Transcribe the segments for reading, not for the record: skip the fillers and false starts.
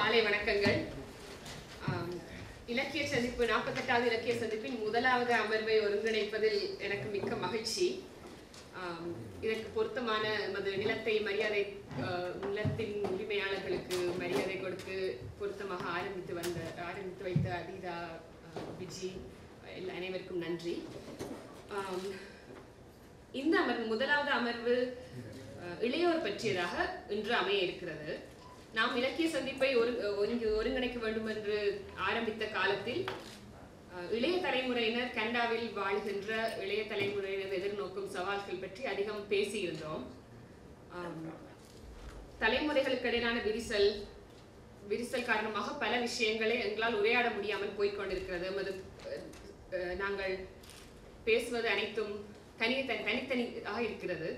காலை வணக்கங்கள். இலக்கிய சந்திப்பு 48வது இலக்கிய சந்திப்பின் முதலாவது அமர்வை ஒருங்கிணைப்பதில் எனக்கு மிக்க மகிழ்ச்சி. இதற்கு பொருத்தமான நிலத்தை மரியாதை நிலத்தின் உரிமையாளர்களுக்கு மரியாதை கொடுத்து பொருத்தமாக ஆரம்பித்து வைத்த அதீதா, விஜி அனைவருக்கும் நன்றி. இந்த அமர்வு முதலாவது அமர்வு இளையோர் பற்றியதாக இன்று அமைய இருக்கிறது. நாம் இலக்கிய சந்திப்பை ஒருங்கிணைக்க வேண்டும் என்று ஆரம்பித்த காலத்தில் இளைய தலைமுறையினர் கனடாவில் வாழ்கின்ற இளைய தலைமுறையினர் எதிர்நோக்கும் சவால்கள் பற்றி அதிகம் பேசியிருந்தோம். தலைமுறைகளுக்கு இடையிலான விரிசல் காரணமாக பல விஷயங்களை எங்களால் உரையாட முடியாமல் போய்கொண்டிருக்கிறது. நாங்கள் பேசுவது அனைத்தும் தனித்தனியாக இருக்கிறது.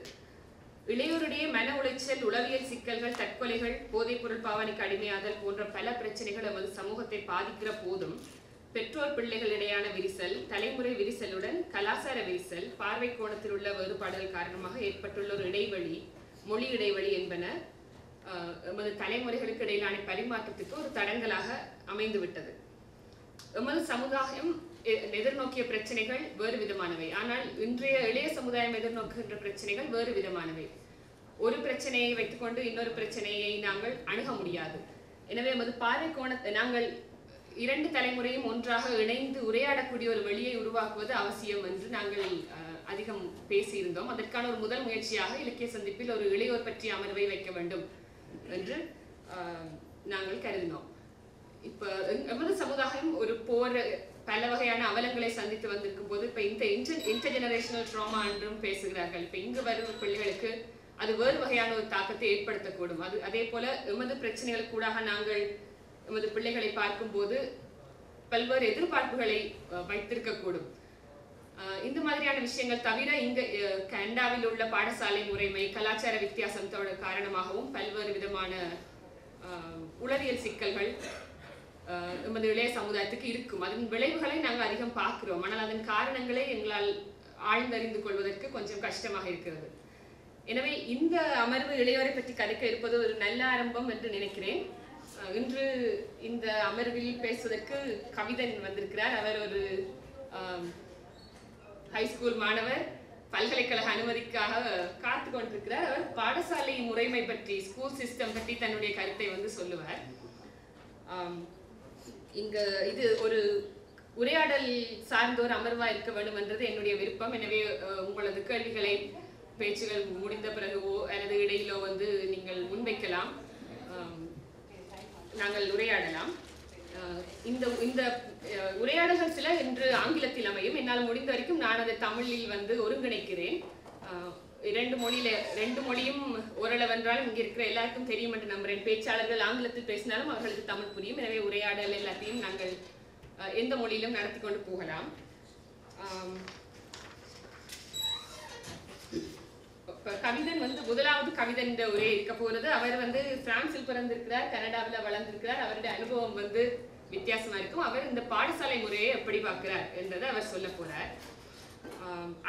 இளையோருடைய மன உளைச்சல், உளவியல் சிக்கல்கள், தற்கொலைகள், போதைப் பொருள் பாவனைக்கு அடிமையாதல் போன்ற பல பிரச்சனைகள் நமது சமூகத்தை பாதிக்கிற போதும் பெற்றோர் பிள்ளைகளிடையான விரிசல், தலைமுறை விரிசலுடன் கலாச்சார விரிசல், பார்வை கோணத்தில் உள்ள வேறுபாடுகள் காரணமாக ஏற்பட்டுள்ள ஒரு இடைவெளி, மொழி இடைவெளி என்பன எமது தலைமுறைகளுக்கு இடையிலான பரிமாற்றத்துக்கு ஒரு தடங்கலாக அமைந்துவிட்டது. எமது சமுதாயம் எதிர்நோக்கிய பிரச்சனைகள் வேறு விதமானவை. ஆனால் இன்றைய இளைய சமுதாயம் எதிர்நோக்குகின்ற பிரச்சனைகள் வேறு விதமானவை. ஒரு பிரச்சனையை வைத்துக்கொண்டு இன்னொரு பிரச்சனையை நாங்கள் அணுக முடியாது. எனவே எமது பார்வை கோணத்தை நாங்கள் இரண்டு தலைமுறையும் ஒன்றாக இணைந்து உரையாடக்கூடிய ஒரு வெளியை உருவாக்குவது அவசியம் என்று நாங்கள் அதிகம் பேசியிருந்தோம். அதற்கான ஒரு முதல் முயற்சியாக இலக்கிய சந்திப்பில் ஒரு இளையோர் பற்றிய அமர்வை வைக்க வேண்டும் என்று நாங்கள் கருதினோம். இப்ப எமது சமுதாயம் ஒரு பல வகையான அவலங்களை சந்தித்து வந்திருக்கும் போது இப்ப இந்த இன்டர்ஜெனரேஷனல் ட்ராமா என்றும் பேசுகிறார்கள். இப்ப இங்கு வரும் பிள்ளைகளுக்கு அது வேறு வகையான ஒரு தாக்கத்தை ஏற்படுத்தக்கூடும். அதே போல எமது பிரச்சனைகளுக்கு கூடாக நாங்கள் எமது பிள்ளைகளை பார்க்கும் போது பல்வேறு எதிர்பார்ப்புகளை வைத்திருக்கக்கூடும். இந்த மாதிரியான விஷயங்கள் தவிர இங்க கனடாவில் உள்ள பாடசாலை முறைமை, கலாச்சார வித்தியாசத்தோட காரணமாகவும் பல்வேறு விதமான உளவியல் சிக்கல்கள் நமது இளைய சமுதாயத்துக்கு இருக்கும். அதன் விளைவுகளை நாங்கள் அதிகம் பார்க்கிறோம். ஆனால் அதன் காரணங்களை எங்களால் ஆழ்ந்தறிந்து கொள்வதற்கு கொஞ்சம் கஷ்டமாக இருக்கிறது. எனவே இந்த அமர்வு இளையோரை பற்றி கதைக்க இருப்பது ஒரு நல்ல ஆரம்பம் என்று நினைக்கிறேன். இன்று இந்த அமர்வில் பேசுவதற்கு கவிதன் வந்திருக்கிறார். அவர் ஒரு ஹைஸ்கூல் மாணவர், பல்கலைக்கழக அனுமதிக்காக காத்து கொண்டிருக்கிறார். அவர் பாடசாலை முறைமை பற்றி, ஸ்கூல் சிஸ்டம் பற்றி தன்னுடைய கருத்தை சொல்லுவார். இங்க இது ஒரு உரையாடல் சார்ந்த ஒரு அமர்வா இருக்க வேண்டும் என்றது என்னுடைய விருப்பம். எனவே உங்களது கேள்விகளை பேச்சுகள் முடிந்த பிறகுவோ அல்லது இடையிலோ நீங்கள் முன்வைக்கலாம், நாங்கள் உரையாடலாம். இந்த உரையாடல்கள் சில இன்று ஆங்கிலத்தில் அமையும். என்னால் முடிந்த வரைக்கும் நான் அதை தமிழில் ஒருங்கிணைக்கிறேன். ரெண்டு மொழியும் ஓரளவென்றாலும் இங்க இருக்கிற எல்லாருக்கும் தெரியும் என்று நம்புறேன். பேச்சாளர்கள் ஆங்கிலத்தில் பேசினாலும் அவர்களுக்கு தமிழ் புரியும். எனவே உரையாடல் எல்லாத்தையும் நாங்கள் எந்த மொழியிலும் நடத்தி கொண்டு போகலாம். கவிதன் முதலாவது கவிதன் உரை இருக்க போறது. அவர் பிரான்சில் பிறந்திருக்கிறார், கனடாவில் வளர்ந்திருக்கிறார். அவருடைய அனுபவம் வித்தியாசமா இருக்கும். அவர் இந்த பாடசாலை முறையை எப்படி பார்க்கிறார் என்றதை அவர் சொல்ல போறார்.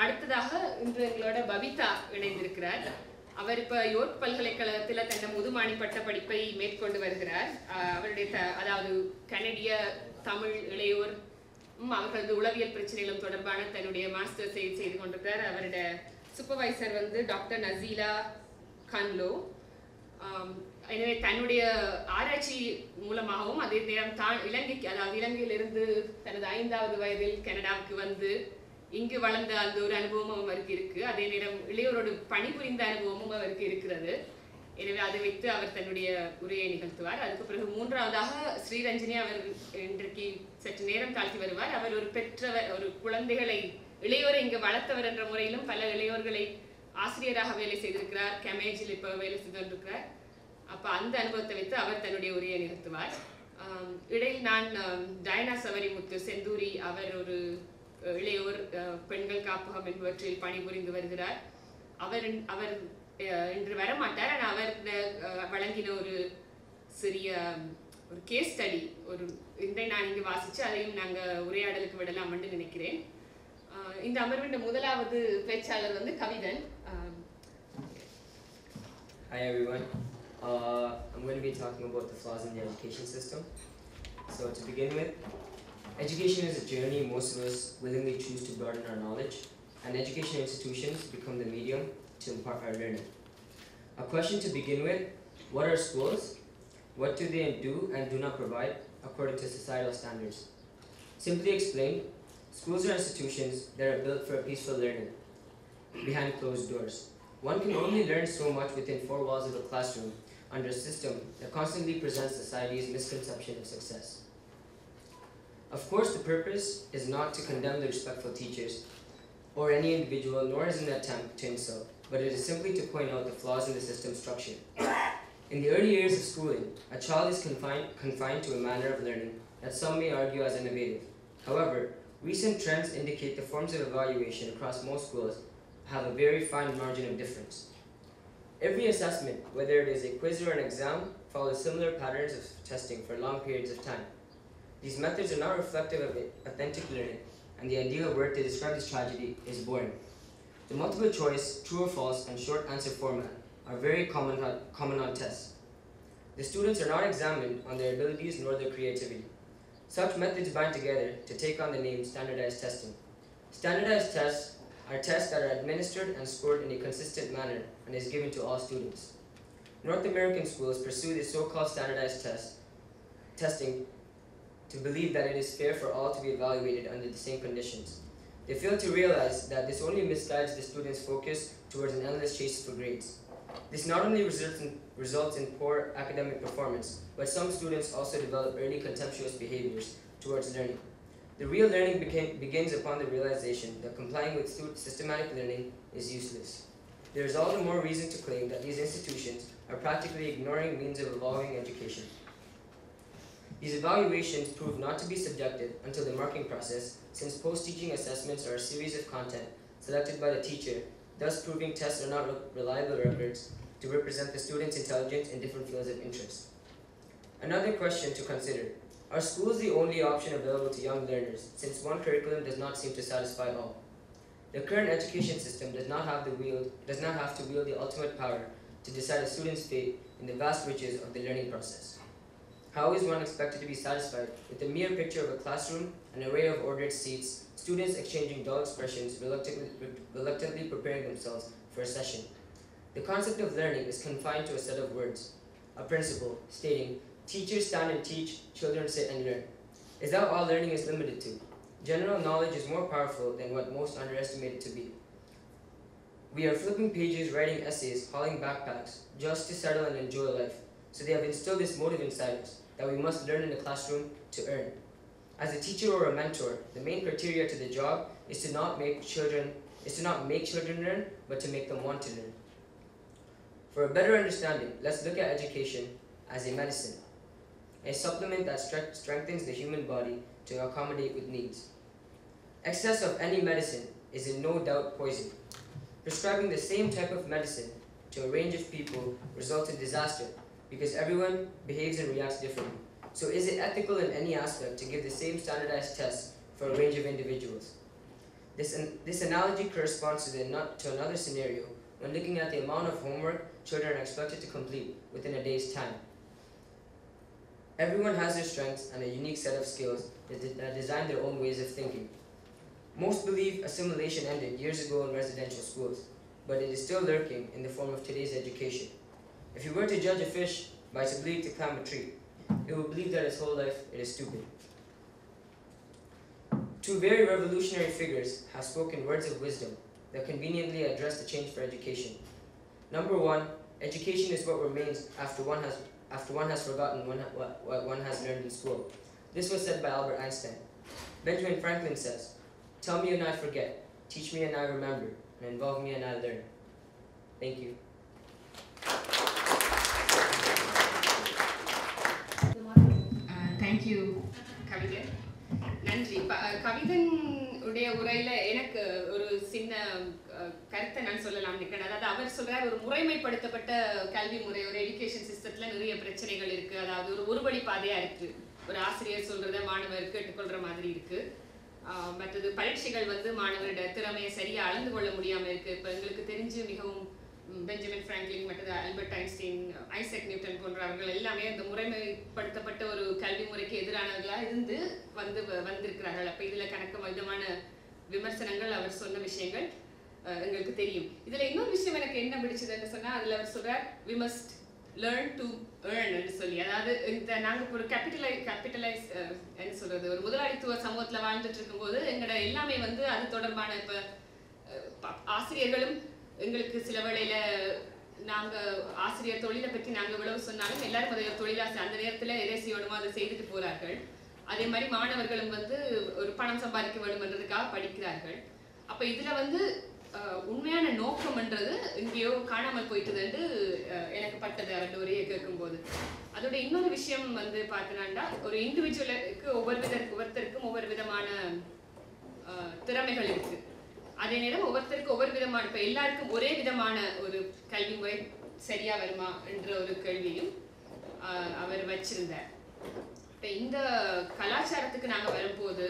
அடுத்ததாக இன்று எங்களோட பவிதா இணைந்திருக்கிறார். அவர் இப்ப யோர்க் பல்கலைக்கழகத்தில் தன்னை முதுமாணி பட்ட படிப்பை மேற்கொண்டு வருகிறார். அவருடைய அதாவது கனடிய தமிழ் இளையோர் அவர்களது உளவியல் பிரச்சனைகளும் தொடர்பான தன்னுடைய மாஸ்டர்ஸ் செய்து கொண்டிருக்கிறார். அவருடைய சூப்பர்வைசர் டாக்டர் நசீலா கன்லோ. எனவே தன்னுடைய ஆராய்ச்சி மூலமாகவும் அதே நேரம் இலங்கையிலிருந்து தனது 5வது வயதில் கனடாவுக்கு இங்கு வளர்ந்த அந்த ஒரு அனுபவமும் அவருக்கு இருக்கு. அதே நேரம் இளையோரோடு பணிபுரிந்த அனுபவமும் அவருக்கு இருக்கிறது. எனவே அதை வைத்து அவர் தன்னுடைய உரையை நிகழ்த்துவார். அதுக்கு பிறகு மூன்றாவதாக ஸ்ரீரஞ்சனி அவர் இன்றைக்கு சற்று நேரம் தாழ்த்தி வருவார். அவர் ஒரு பெற்றவர், ஒரு குழந்தைகளை இளையோரை இங்கு வளர்த்தவர் என்ற முறையிலும் பல இளையோர்களை ஆசிரியராக வேலை செய்திருக்கிறார். கமேஜில் இப்ப வேலை செய்து கொண்டிருக்கிறார். அப்ப அந்த அனுபவத்தை வைத்து அவர் தன்னுடைய உரையை நிகழ்த்துவார். இடையில் நான் டயனா சவரிமுத்து செந்தூரி, அவர் ஒரு இளையோர் பெண்கள் காப்பகம் என்பவற்றில் பணிபுரிந்து வருகிறார். அவர் இன்று வரமாட்டார். ஆனால் அவர் வழங்கின ஒரு சிறிய ஒரு கேஸ் ஸ்டடி இன்றை நான் இங்கு வாசிச்சு அதையும் நாங்கள் உரையாடலுக்கு விடலாம் என்று நினைக்கிறேன். இந்த அமர்வின் முதலாவது பேச்சாளர் Kavithan. Hi everyone. I'm going to be talking about the flaws in the education system. So to begin with, education is a journey most of us willingly choose to broaden our knowledge, and education institutions become the medium to impart our learning. A question to begin with: what are schools? What do they do and do not provide according to societal standards? Simply explained, schools are institutions that are built for a peaceful learning behind closed doors. One can only learn so much within four walls of a classroom under a system that constantly presents society's misconception of success. Of course, the purpose is not to condemn the respectful teachers or any individual, nor is an attempt to insult, but it is simply to point out the flaws in the system structure. In the early years of schooling, a child is confined to a manner of learning that some may argue as innovative. However, recent trends indicate the forms of evaluation across most schools have a very fine margin of difference. Every assessment, whether it is a quiz or an exam, follows similar patterns of testing for long periods of time. These methods are not reflective of authentic learning, and the ideal word to describe this tragedy is boring. The multiple choice, true or false, and short answer format are very common on tests. The students are not examined on their abilities nor their creativity. Such methods bind together to take on the name standardized testing. Standardized tests are tests that are administered and scored in a consistent manner and is given to all students. North American schools pursue this so-called standardized testing to believe that it is fair for all to be evaluated under the same conditions. They fail to realize that this only misguides the students' focus towards an endless chase for grades. This not only results in poor academic performance, but some students also develop early contemptuous behaviors towards learning. The real learning begins upon the realization that complying with systematic learning is useless. There is all the more reason to claim that these institutions are practically ignoring means of evolving education. These evaluations prove not to be subjective until the marking process, since post-teaching assessments are a series of content selected by the teacher, thus proving tests are not reliable records to represent the student's intelligence in different fields of interest. Another question to consider: are schools the only option available to young learners, since one curriculum does not seem to satisfy all? The current education system does not have to wield the ultimate power to decide a student's fate in the vast riches of the learning process. How is one expected to be satisfied with the mere picture of a classroom, an array of ordered seats, students exchanging dull expressions, reluctantly preparing themselves for a session? The concept of learning is confined to a set of words, a principle stating, teachers stand and teach, children sit and learn. Is that all learning is limited to? General knowledge is more powerful than what most underestimate it to be. We are flipping pages, writing essays, hauling backpacks, just to settle and enjoy life. So they have instilled this motive inside us, that we must learn in the classroom to earn. As a teacher or a mentor, the main criteria to the job is to not make children learn, but to make them want to learn. For a better understanding, let's look at education as a medicine, a supplement that strengthens the human body to accommodate with needs. Excess of any medicine is in no doubt poison. Prescribing the same type of medicine to a range of people results in disaster, because everyone behaves and reacts differently. So is it ethical in any aspect to give the same standardized tests for a range of individuals? This analogy corresponds to another scenario when looking at the amount of homework children are expected to complete within a day's time. Everyone has their strengths and a unique set of skills that design their own ways of thinking. Most believe assimilation ended years ago in residential schools, but it is still lurking in the form of today's education. If you were to judge a fish by its ability to climb a tree, it would believe that its whole life it is stupid. Two very revolutionary figures have spoken words of wisdom that conveniently address the change for education. Number one, education is what remains after one has forgotten what one has learned in school. This was said by Albert Einstein. Benjamin Franklin says, "Tell me and I forget, teach me and I remember, and involve me and I learn." Thank you. Thank you, Kavithan. நன்றி. கவிதன் உடைய உரையில எனக்கு ஒரு சின்ன கருத்தை நான் சொல்லலாம் நினைக்கிறேன். அதாவது அவர் சொல்றார், ஒரு முறைமைப்படுத்தப்பட்ட கல்வி முறை, ஒரு எஜுகேஷன் சிஸ்டத்துல நிறைய பிரச்சனைகள் இருக்கு. அதாவது ஒரு வழி பாதையா இருக்கு. ஒரு ஆசிரியர் சொல்றத மாணவர் கேட்டுக்கொள்ற மாதிரி இருக்கு. மற்றது பரீட்சைகள் மாணவரோட திறமையை சரியா அளந்து கொள்ள முடியாம இருக்கு. இப்ப எங்களுக்கு தெரிஞ்சு மிகவும் பெஞ்சமின் பிராங்க்லின் மற்றது ஆல்பர்ட் ஐன்ஸ்டீன், ஐசக் நியூட்டன் போன்றவர்கள் எல்லாமே இந்த முறைமைப்படுத்தப்பட்ட ஒரு கல்வி முறைக்கு எதிரானவர்களாக இருந்து வந்திருக்கிறார்கள். அப்போ இதில் கணக்கு விதமான விமர்சனங்கள், அவர் சொன்ன விஷயங்கள் எங்களுக்கு தெரியும். இதில் இன்னொரு விஷயம் எனக்கு என்ன பிடிச்சதுன்னு சொன்னால், அதில் அவர் சொல்கிறார் we must learn to earn ன்னு சொல்லி. அதாவது இந்த நாங்கள் ஒரு கேபிட்டலைஸ் என்ன சொல்கிறது, ஒரு முதலாளித்துவ சமூகத்தில் வாழ்ந்துட்டு இருக்கும்போது எங்களோட எல்லாமே அது தொடர்பான இப்போ ஆசிரியர்களும் எங்களுக்கு சில வேளையில் நாங்கள் ஆசிரியர் தொழிலை பற்றி நாங்கள் இவ்வளவு சொன்னாலும் எல்லாரும் அதை தொழிலாசை அந்த நேரத்தில் எதை செய்யணுமோ அதை செய்துட்டு போகிறார்கள். அதே மாதிரி மாணவர்களும் ஒரு பணம் சம்பாதிக்க வேண்டும்ன்றதுக்காக படிக்கிறார்கள். அப்போ இதில் உண்மையான நோக்கம்ன்றது எங்கேயோ காணாமல் போயிட்டுதுன்னு எனக்கு பட்டது அவருடைய உரையை கேட்கும்போது. அதோட இன்னொரு விஷயம் பார்த்தீங்கன்னா, ஒரு இண்டிவிஜுவலுக்கு ஒவ்வொருத்தருக்கும் ஒவ்வொரு விதமான திறமைகள் இருக்கு. அதே நேரம் ஒவ்வொருத்தருக்கும் ஒவ்வொரு விதமான, இப்போ எல்லாருக்கும் ஒரே விதமான ஒரு கல்வி முறை சரியா வருமா என்ற ஒரு கேள்வியும் அவர் வச்சிருந்தார். இப்போ இந்த கலாச்சாரத்துக்கு நாங்கள் வரும்போது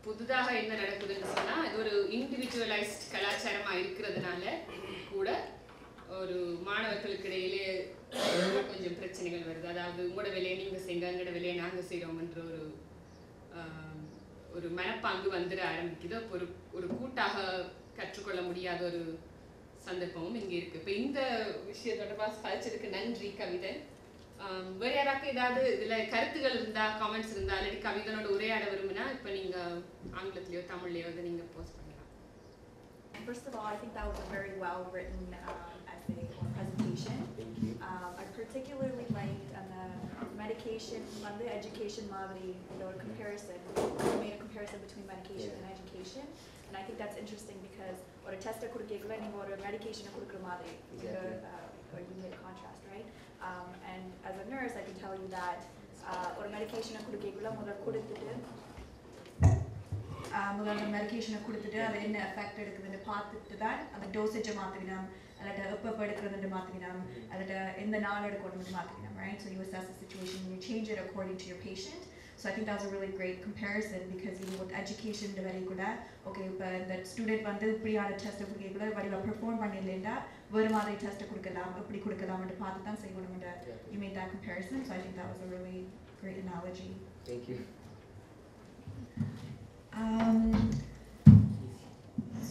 புதுதாக என்ன நடக்குதுன்னு சொன்னால், அது ஒரு இண்டிவிஜுவலைஸ்ட் கலாச்சாரமாக இருக்கிறதுனால கூட ஒரு மாணவர்களுக்கு இடையிலே கொஞ்சம் பிரச்சனைகள் வருது. அதாவது உங்களோட வேலையை நீங்கள் செய்யுங்க, எங்களோட வேலையை நாங்கள் செய்கிறோம்ன்ற ஒரு மனப்பாங்கு வந்துட ஆரம்பிக்குது. ஒரு கூட்டாக கற்றுக்கொள்ள முடியாத ஒரு சந்தர்ப்பமும் இங்கே இருக்குது. இப்போ இந்த விஷயம் தொடர்பாக கழிச்சதுக்கு நன்றி கவிதை. வேறு யாராக்கு ஏதாவது இதில் கருத்துகள் இருந்தால், காமெண்ட்ஸ் இருந்தால், இல்லாட்டி கவிதனோட உரையாட விரும்பினா இப்போ நீங்கள் ஆங்கிலத்திலையோ தமிழ்லையோ அதை நீங்கள் போஸ்ட் பண்ணலாம். First of all, I think that was a very well written essay or presentation. I particularly liked the medication, education மாதிரி ஒரு comparison. You made a comparison between medication and education, and I think that's interesting because ஒரு டெஸ்ட்டை கொடுக்கல நீங்கள் ஒரு மெடிகேஷனை கொடுக்குற மாதிரி, or you made a contrast, right? And as a nurse, I can tell you that ஒரு மெடிகேஷனை கொடுக்கல முதல்ல மெடிகேஷனை கொடுத்துட்டு அது என்ன எஃபெக்ட் எடுக்குதுன்னு பார்த்துட்டு தான் அந்த டோசேஜை மாற்றிக்கணும், அல்லது எப்போ எடுக்கிறதுன்னு மாற்றிக்கணும், அல்லது எந்த நாள் எடுக்கணும்னு மாற்றிக்கணும், right? So you assess the situation and you change it according to your patient. So I think that was a really great comparison because even with education very good okay, but the student இப்படியான டெஸ்ட்டை கொடுக்கல வடிவா perform பண்ணிடலன்னா வேறு மாதிரி டெஸ்ட்டை கொடுக்கலாம், எப்படி கொடுக்கலாம்னு பார்த்து தான் செய்யணும்னு you made that comparison. So I think that was a really great analogy. Thank you.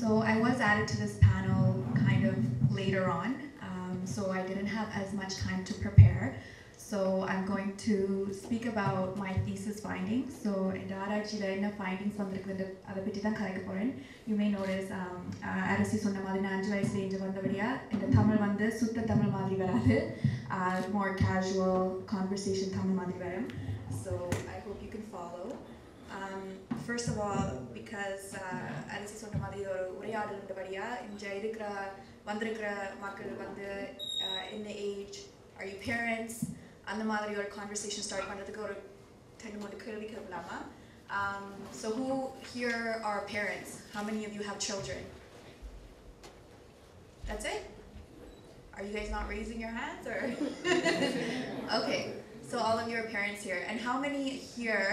So I was added to this panel kind of later on, so I didn't have as much time to prepare. So I'm going to speak about my thesis findings. So in the ஆராய்ச்சியில findings வந்திருக்குது அதை பற்றி தான் கலைக்க போகிறேன். You may notice அரசி சொன்ன மாதிரி நான் 5 வயசுல இங்கே வந்தபடியா இந்த தமிழ் சுத்த தமிழ் மாதிரி வராது, more casual conversation தமிழ் மாதிரி வரும். So I hope you can follow. First of all, because அரசி சொன்ன மாதிரி ஒரு உரையாடல் இருந்தபடியா இங்கே வந்திருக்கிற மக்கள் in the age, are you parents? அந்த மாதிரி ஒரு conversation start பண்ணுறதுக்கு ஒரு 10 கேள்வி கேட்கலாமா? So who here are parents? How many of you have children? That's it? Are you guys not raising your hands or? Okay, so all of you are parents here. And how many here,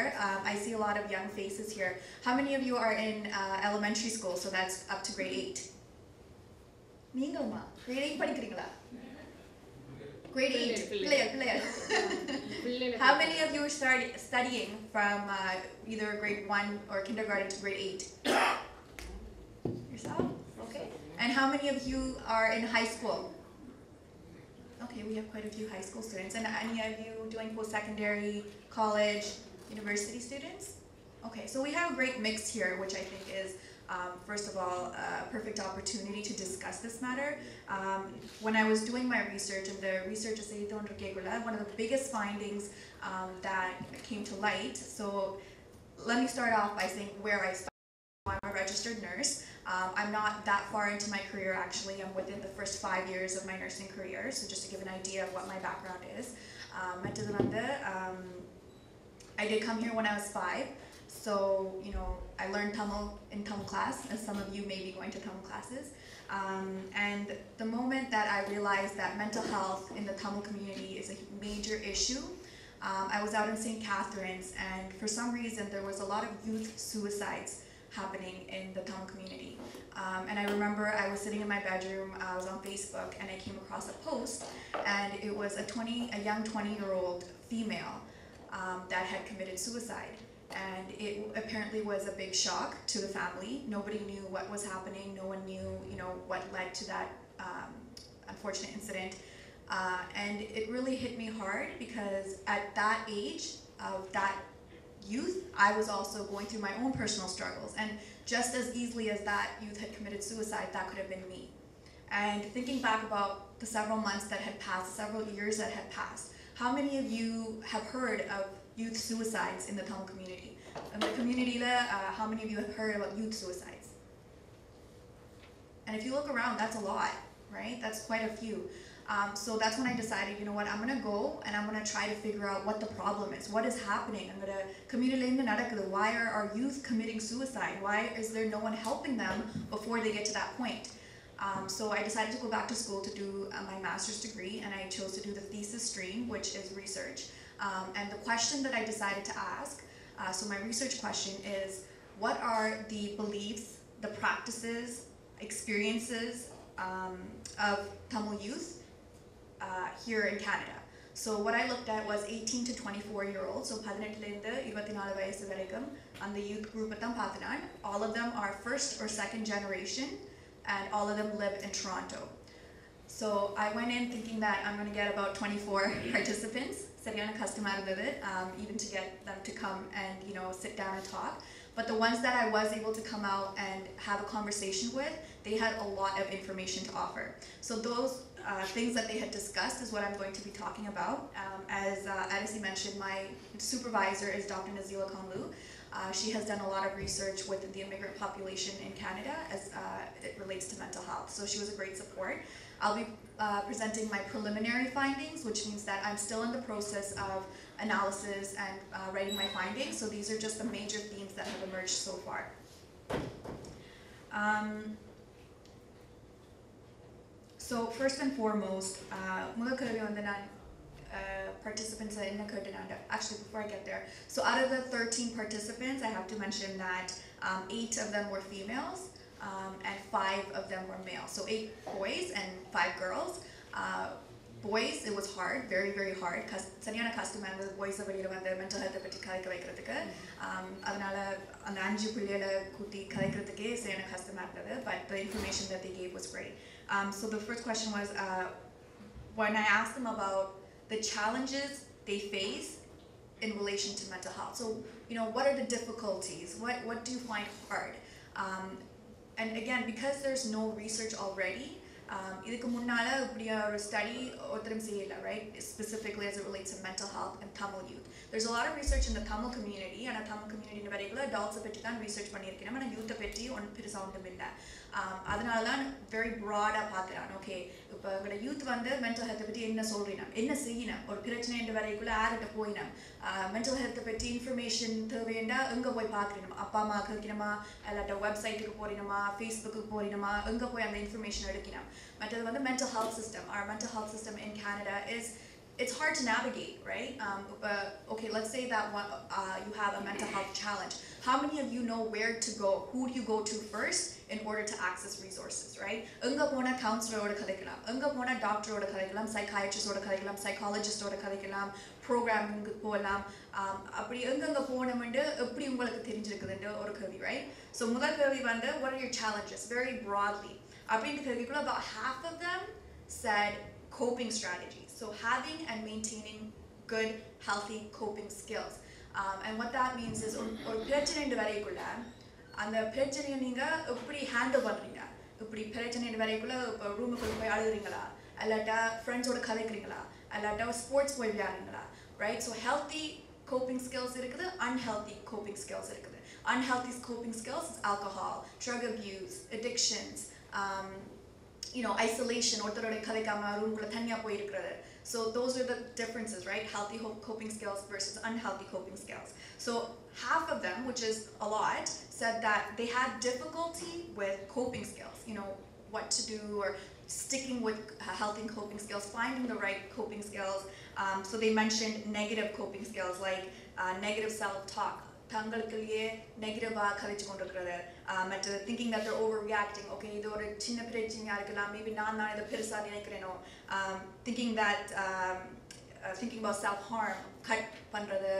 I see a lot of young faces here. How many of you are in elementary school? So that's up to grade 8. நீங்கம்மா grade 8 படிக்கிறீங்களா? Grade 8, player. How many of you are studying from either grade 1 or kindergarten to grade 8? Yourself? Okay. And how many of you are in high school? Okay, we have quite a few high school students. And any of you doing post-secondary, college, university students? Okay, so we have a great mix here, which I think is first of all, a perfect opportunity to discuss this matter. When I was doing my research, and the research is one of the biggest findings that came to light. So let me start off by saying where I started. I'm a registered nurse. I'm not that far into my career actually. I'm within the first 5 years of my nursing career. So just to give an idea of what my background is. I did come here when I was 5. So, you know, I learned Tamil in Tamil class, as some of you may be going to Tamil classes. And the moment that I realized that mental health in the Tamil community is a major issue, I was out in St. Catherine's, and for some reason there was a lot of youth suicides happening in the Tamil community. And I remember I was sitting in my bedroom, I was on Facebook, and I came across a post, and it was a young 20-year-old female that had committed suicide. And it apparently was a big shock to the family. Nobody knew what was happening. No one knew, what led to that unfortunate incident. And it really hit me hard because at that age of that youth, I was also going through my own personal struggles. And just as easily as that youth had committed suicide, that could have been me. And thinking back about the several months that had passed, several years that had passed, how many of you have heard of youth suicides in the Tamil community? In the community, how many of you have heard about youth suicides? And if you look around, that's a lot, right? That's quite a few. So that's when I decided, you know what, I'm gonna go and I'm gonna try to figure out what the problem is. What is happening? I'm gonna community, why are our youth committing suicide? Why is there no one helping them before they get to that point? So I decided to go back to school to do my master's degree, and I chose to do the thesis stream, which is research. And the question that I decided to ask, so my research question is, what are the beliefs, the practices, experiences of Tamil youth here in Canada? So what I looked at was 18 to 24-year-olds, so 18-24 வயசு வரைக்கும் அந்த youth group தான் பார்த்தேன். All of them are first or second generation, and all of them live in Toronto. So I went in thinking that I'm going to get about 24 participants. சரியான கஷ்டமா இருந்தது, even to get them to come and sit down and talk. But the ones that I was able to come out and have a conversation with, they had a lot of information to offer. So those things that they had discussed is what I'm going to be talking about. As Adesi mentioned, my supervisor is Dr. Nazila Khanlu. She has done a lot of research with the immigrant population in Canada as it relates to mental health. So she was a great support. I'll be presenting my preliminary findings, which means that I'm still in the process of analysis and writing my findings. So these are just the major themes that have emerged so far. So first and foremost, participants in the actually before I get there, so out of the 13 participants, I have to mention that 8 of them were females and 5 of them were males. So 8 boys and 5 girls. Boys, it was hard, very, very hard. சரியான கஷ்டமா இருந்தது boys வெளியில வந்து mental health பத்தி கதைக்க வைக்கிறதுக்கு. அதனால அந்த 5 பிள்ளைகளை கூட்டி கதைக்கிறதுக்கே சரியான கஷ்டமா இருந்தது. But the information that they gave was great. So the first question was, when I asked them about the challenges they face in relation to mental health. So, what are the difficulties? What do you find hard? And again, because there's no research already, இதுக்கு முன்னால இப்படி ஒரு study ஒருத்தரும் செய்யல, right? Specifically as it relates to mental health and Tamil youth. There's a lot of research in the Tamil community, and Tamil community னு வரைக்குள்ள adults பத்தி தான் research பண்ணியிருக்கேன். ஆனா youth பத்தி ஒன்றும் பெருசா ஒன்றும் இல்ல. அதனால தான் very broad-ஆ பார்க்கறான். Okay, இப்போ உங்களோட youth வந்து mental health பத்தி என்ன சொல்றீங்க? என்ன செய்யணும்? ஒரு பிரச்சனை இந்த வரைக்குள்ள யார்கிட்ட போயினம்? mental health பத்தி information தேவைண்டா எங்க போய் பார்க்கறீங்க? அப்பா அம்மா கேட்கணுமா? அல்லது வெப்சைட்டுக்கு போறீங்களா? ஃபேஸ்புக்கு போறீங்களா? எங்க போய் அந்த information எடுக்கணும்? மற்றது வந்து mental health system. Our mental health system in Canada it's hard to navigate, right? Okay, let's say that you have a mental health challenge. How many of you know where to go? Who do you go to first in order to access resources, right? Enga pona counselor oda kadikalam, enga pona doctor oda kadikalam, psychiatrist oda kadikalam, psychologist oda kadikalam, programming polam, appadi enga ponamende eppadi ungalku therinjirukudhu oru kelvi, right? So mudal kelvi vande, what are your challenges very broadly? Appadi kelvikula about half of them said coping strategies. So having and maintaining good, healthy coping skills. And what that means is, ஒரு பிரச்சனை வரைக்குள்ள அந்த பிரச்சனையை நீங்க எப்படி handle பண்றீங்க? இப்படி பிரச்சனை வரைக்குள்ள ரூமுக்குள்ள போய் அழுகுறீங்களா? அல்லாட்டா ஃப்ரெண்ட்ஸோட கதைக்கிறீங்களா? அல்லாட்டா ஸ்போர்ட்ஸ் போய் விளையாடுறீங்களா? Right? So healthy coping skills இருக்குது, unhealthy coping skills இருக்குது. Unhealthy coping skills is alcohol, drug abuse, addictions, isolation, ஒருத்தரோட கதைக்காம ரூமுக்குள்ள தனியா போய் இருக்கிறது. So those are the differences, right? Healthy coping skills versus unhealthy coping skills. So half of them, which is a lot, said that they had difficulty with coping skills, what to do or sticking with healthy coping skills, finding the right coping skills. So they mentioned negative coping skills like negative self-talk, தங்களுக்குள்ளேயே நெகட்டிவாக கதைச்சு கொண்டிருக்கிறது மற்ற thinking that they're overreacting okay இது ஒரு சின்ன பிரச்சனையா இருக்கலாம் maybe நான் இதை பெருசா நினைக்கிறேனோ thinking that thinking about self harm cut பண்றது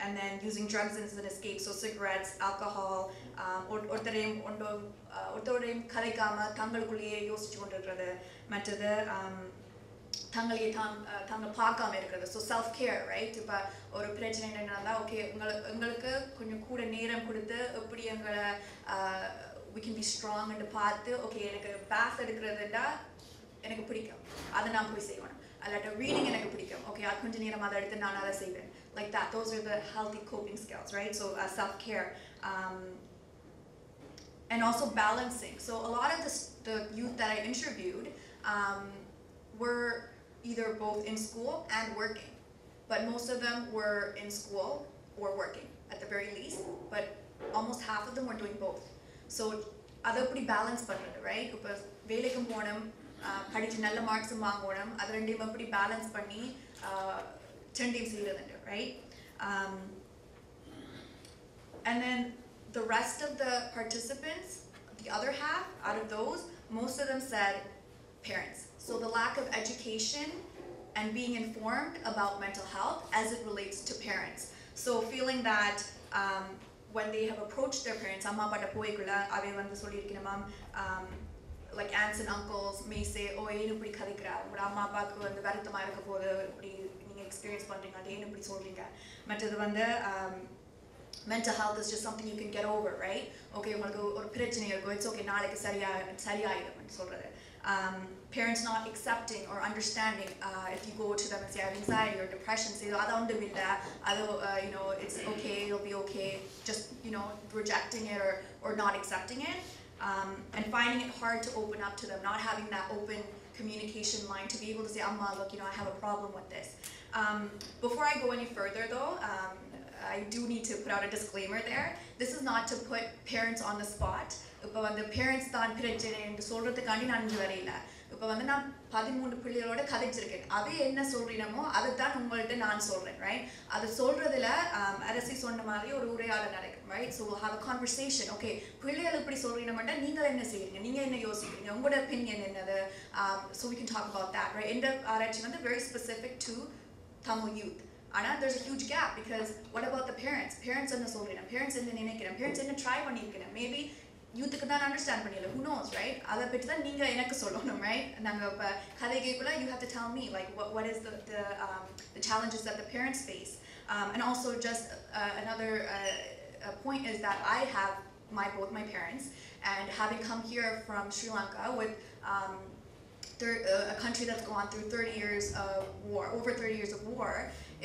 and then using drugs as an escape so cigarettes alcohol ஒருத்தரையும் கதைக்காம தங்களுக்குள்ளேயே யோசிச்சு கொண்டிருக்கிறது மற்றது தங்களையே தாங்க பார்க்காம இருக்கிறது ஸோ செல்ஃப் கேர் ரைட் இப்போ ஒரு பிரச்சனை என்னன்னா ஓகே உங்களுக்கு கொஞ்சம் கூட நேரம் கொடுத்து எப்படி எங்களை we can be strong ன்னு பார்த்து ஓகே எனக்கு பாத் எடுக்கிறதுட்டா எனக்கு பிடிக்கும் அதை நான் போய் செய்வேன் அல்லாட்ட ரீடிங் எனக்கு பிடிக்கும் ஓகே அது கொஞ்சம் நேரம் அதை எடுத்து நான் அதை செய்வேன் like that those are the healthy coping skills right so self care and also balancing so a lot of the youth that I interviewed were either both in school and working but most of them were in school or working at the very least but almost half of them were doing both so அதை எப்படி balance பண்ணுறது right இப்போ வேலைக்கும் போகணும் படித்து நல்ல மார்க்ஸும் வாங்கணும் அது ரெண்டையும் எப்படி பேலன்ஸ் பண்ணி ரெண்டையும் செய்கிறதுண்டு right and then the rest of the participants the other half out of those most of them said parents so the lack of education and being informed about mental health as it relates to parents so feeling that when they have approached their parents amma pada poikula ave vandu sollirukkenam like aunts and uncles may say oh enu ipdi kadikra unga amma appaku vandu varuthama irukapodhu ipdi neenga experience pandringa adu enu ipdi solringa mattadu vandu mental health is just something you can get over right okay ungalku or prachanai irukku it's okay naalaikku sariyaaidum nu solradhu parents not accepting or understanding if you go to them and say I have anxiety or depression say adu ondumilla adu you know it's okay it'll be okay just you know rejecting it or not accepting it and finding it hard to open up to them not having that open communication line to be able to say amma look you know I have a problem with this before I go any further though I do need to put out a disclaimer there this is not to put parents on the spot இப்போ வந்து parents தான் பிரச்சனை என்று சொல்கிறதுக்காண்டி நான் இங்கே வரையில இப்போ வந்து நான் 13 பிள்ளைகளோட கதைச்சிருக்கேன் அது என்ன சொல்கிறீனமோ அதை தான் உங்கள்கிட்ட நான் சொல்கிறேன் ரைட் அது சொல்கிறதுல அரசி சொன்ன மாதிரி ஒரு உரையாடல் நடக்கும் right so have a conversation okay பிள்ளைகள் இப்படி சொல்கிறீங்கன்னா நீங்கள் என்ன செய்கிறீங்க நீங்கள் என்ன யோசிக்கிறீங்க உங்களோட ஒப்பீனியன் என்னது so we can talk about that right இந்த ஆராய்ச்சி வந்து very specific to Tamil youth ஆனால் there's a huge gap because what about the parents என்ன சொல்கிறீங்க parents என்ன நினைக்கிறேன் parents என்ன ட்ரை பண்ணியிருக்கிறேன் மேபி யூத்துக்கு தான் அண்டர்ஸ்டாண்ட் பண்ணிடல who knows right அதை பற்றி தான் நீங்கள் எனக்கு சொல்லணும் right நாங்கள் இப்போ கதை கேட்கல you have to tell me like what is the challenges that the parents face and also just another point is that I have both my parents and having come here from Sri Lanka with a country that's gone through 30 years of war over 30 years of war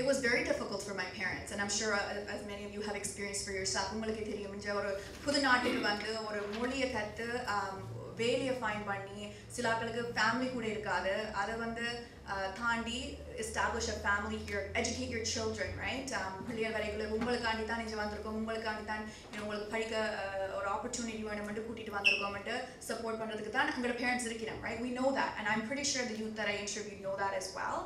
it was very difficult for my parents and I'm sure as many of you have experienced for yourself உங்களுக்கு தெரியும் இந்த ஒரு புது நாட்டுக்கு வந்து ஒரு மொழியை கற்று வேலையை ஃபைண்ட் பண்ணி சில ஆட்களுக்கு ஃபேமிலி கூட இருக்காது அதை வந்து தாண்டி establish a family here educate your children right பிள்ளைகள் வரைக்குள்ள உங்களுக்காண்டி தான் இங்கே வந்திருக்கோம் உங்களுக்காண்டி தான் உங்களுக்கு படிக்க ஒரு ஆப்பர்ச்சுனிட்டி வேணும்னு கூட்டிட்டு வந்திருக்கோம்னு சப்போர்ட் பண்ணுறதுக்கு தான் உங்களோட பேரண்ட்ஸ் இருக்கிறாங்க right we know that and I'm pretty sure the youth that I interviewed know that as well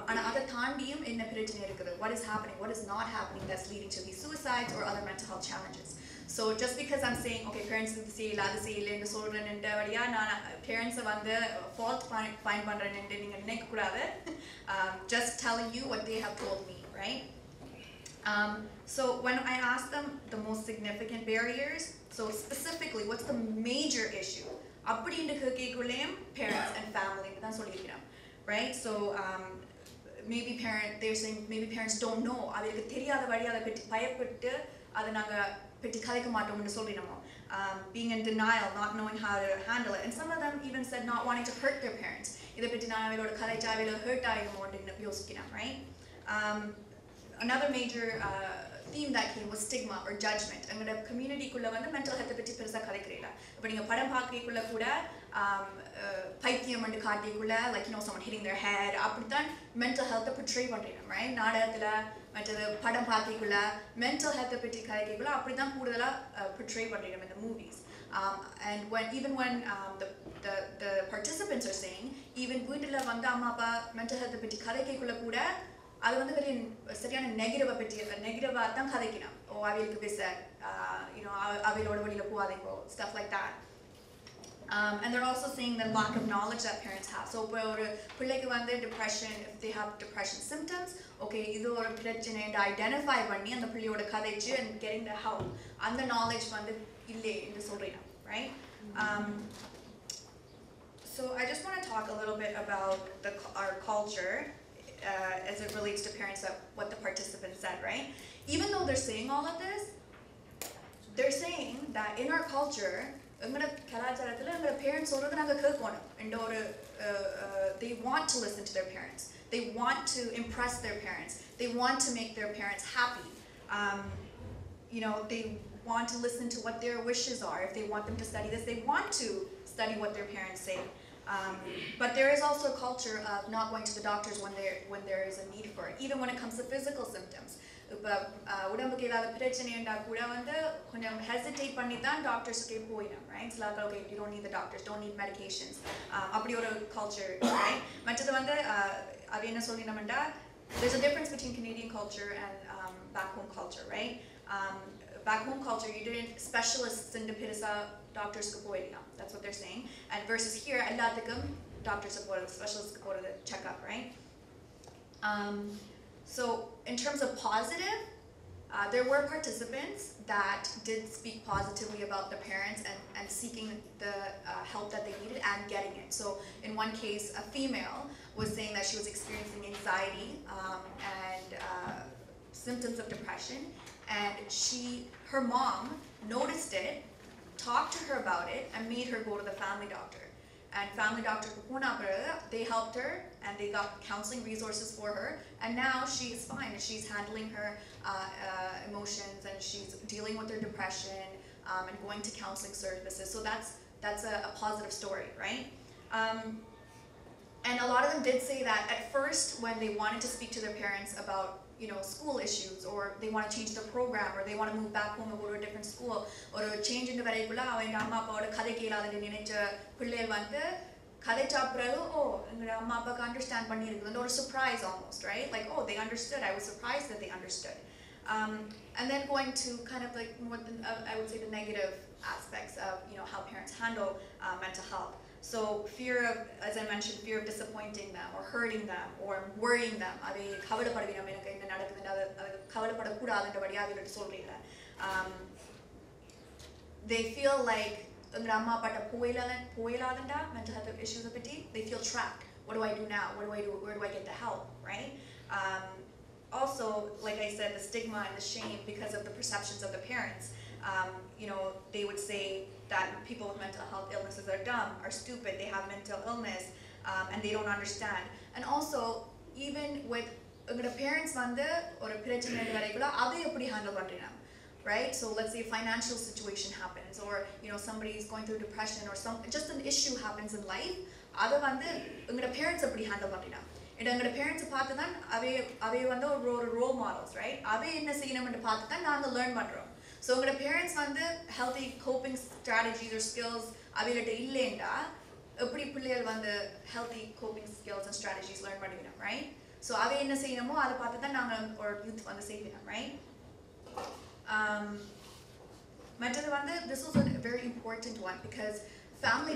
ஆனால் அதை தாண்டியும் என்ன பிரச்சனை இருக்குது what is happening what is not happening that's leading to these suicides or other mental health challenges so just because I'm saying okay parents இது செய்யல அது செய்யலன்னு சொல்கிறேன்ன்ற வழியா நான் பேரண்ட்ஸை வந்து fault find பண்ணுறேன்ட்டு நீங்கள் நினைக்கக்கூடாது just telling you what they have told me right so when I asked them the most significant barriers so specifically what's the major issue அப்படின்ற கேட்குள்ளேயும் parents and family தான் சொல்லியிருக்கிறேன் right so they're saying maybe parents don't know அவங்களுக்கு தெரியாத வழி அதை பற்றி பயப்பட்டு அதை நாங்கள் பற்றி கதைக்க மாட்டோம்னு சொல்லினோம் being in denial not knowing how to handle it and some of them even said not wanting to hurt their parents இதை பற்றி நான் அவளோட கதைச்சா அவளோட ஹர்ட் ஆகிடுமோன்னு யோசிக்கிறேன் right another major theme that came was stigma or judgment எங்களோட கம்யூனிட்டிக்குள்ளே வந்து mental ஹெல்த்தை பற்றி பெருசாக கதைக்கிறீங்களா இப்போ நீங்கள் படம் பார்க்கக்குள்ள கூட பைத்தியம் வந்து காட்டிக்குள்ள like you know someone hitting their head அப்படித்தான் மென்டல் ஹெல்த்தை portray பண்ணுறீங்க right நாடகத்தில் மற்றது படம் பார்க்கக்குள்ள மென்டல் ஹெல்த்தை பற்றி கதைக்குள்ள அப்படி தான் கூடுதலாக portray பண்ணுறீங்க in the movies and even when the participants are saying even வீட்டில் வந்து அம்மா அப்பா மென்டல் ஹெல்த்தை பற்றி கதைக்குள்ள கூட அது வந்து very சரியான நெகட்டிவா பத்தி நெகட்டிவா தான் கதைக்கணும். ஓ அவைகளுக்கு பேச அவையோட வெளியில போகாதீங்க, stuff like that. And they're also saying the lack of knowledge that parents have. So இப்போ ஒரு பிள்ளைக்கு வந்து depression, if they have depression symptoms, okay, இது ஒரு பிரச்சனை identify பண்ணி அந்த பிள்ளையோட கதைச்சு and getting the help. அந்த knowledge வந்து இல்லை என்று சொல்றேன், right? So I just want to talk a little bit about our culture as it relates to parents, what the participants said, right? Even though they're saying all of this, they're saying that in our culture, parents they want to listen to their parents. They want to impress their parents. They want to make their parents happy. They want to listen to what their wishes are. If they want them to study this, they want to study what their parents say. But there is also a culture of not going to the doctors when there is a need for it, even when it comes to physical symptoms. உடம்புக்கு ஏதாவது பிரச்சனைண்டா கூட வந்து கொஞ்சம் hesitate பண்ணி தான் டாக்டர்ஸ்க்கே போயிடும், right? Okay, you don't need the doctors, don't need medications, அப்படி ஒரு கல்ச்சர், ரைட்? மற்றது வந்து அது என்ன சொல்லினோம்னா, there's a difference between Canadian culture and back home culture, right? Back home culture, you didn't specialists in the பெருசா டாக்டர்ஸ்க்கு போயிடலாம், that's what they're saying. And versus here, எல்லாத்துக்கும் டாக்டர்ஸ்க்கு போறது, ஸ்பெஷலிஸ்ட்க்கு போறது, check up, right? So in terms of positive, there were participants that did speak positively about the parents and seeking the help that they needed and getting it. So in one case, a female was saying that she was experiencing anxiety and symptoms of depression, and her mom noticed it, talked to her about it, and made her go to the family doctor. And family doctor, they helped her and they got counseling resources for her, and now she is fine. She's handling her emotions and she's dealing with her depression and going to counseling services. So that's a positive story, right? And a lot of them did say that at first when they wanted to speak to their parents about school issues, or they want to change the program, or they want to move back home and go to a different school, or change into varayikulla avanga amma appa kadai keladhu nenecha pillai vandu kadai chaapiradu enga amma appa understand pannirukku, or a surprise almost, right? Like, oh, they understood. I was surprised that they understood. And then going to kind of like I would say the negative aspects of how parents handle mental health. So fear of, as I mentioned, fear of disappointing them or hurting them or worrying them. They feel like mental health issues, they feel trapped. What do I do now? What do I do? Where do I get the help, right? Also, like I said, the stigma and the shame because of the perceptions of the parents. They would say that people with mental health illnesses are dumb, are stupid, they have mental illness, and they don't understand. And also, even with parents vande or பிரச்சனை வரைக்குள்ள அதை எப்படி handle பண்றீங்க, right? So let's say a financial situation happens, or somebody is going through depression, or just an issue happens in life. அதை வந்து உங்களோட parents எப்படி handle பண்றீங்க? எங்களோட parents பார்த்து தான் அவை வந்து ஒரு role models, right? அவை என்ன செய்யணும்னு பார்த்து தான் நாங்க learn பண்றோம். So உங்களோட parents வந்து healthy coping strategies or skills அவைகிட்ட இல்லைண்டா எப்படி பிள்ளைகள் வந்து healthy coping skills and strategies learn பண்ணுவீங்க, right? So அவை என்ன செய்யணுமோ அதை பார்த்து தான் நாங்க ஒரு youth வந்து செய்வீங்க, right? மற்றது வந்து this was a very important one because family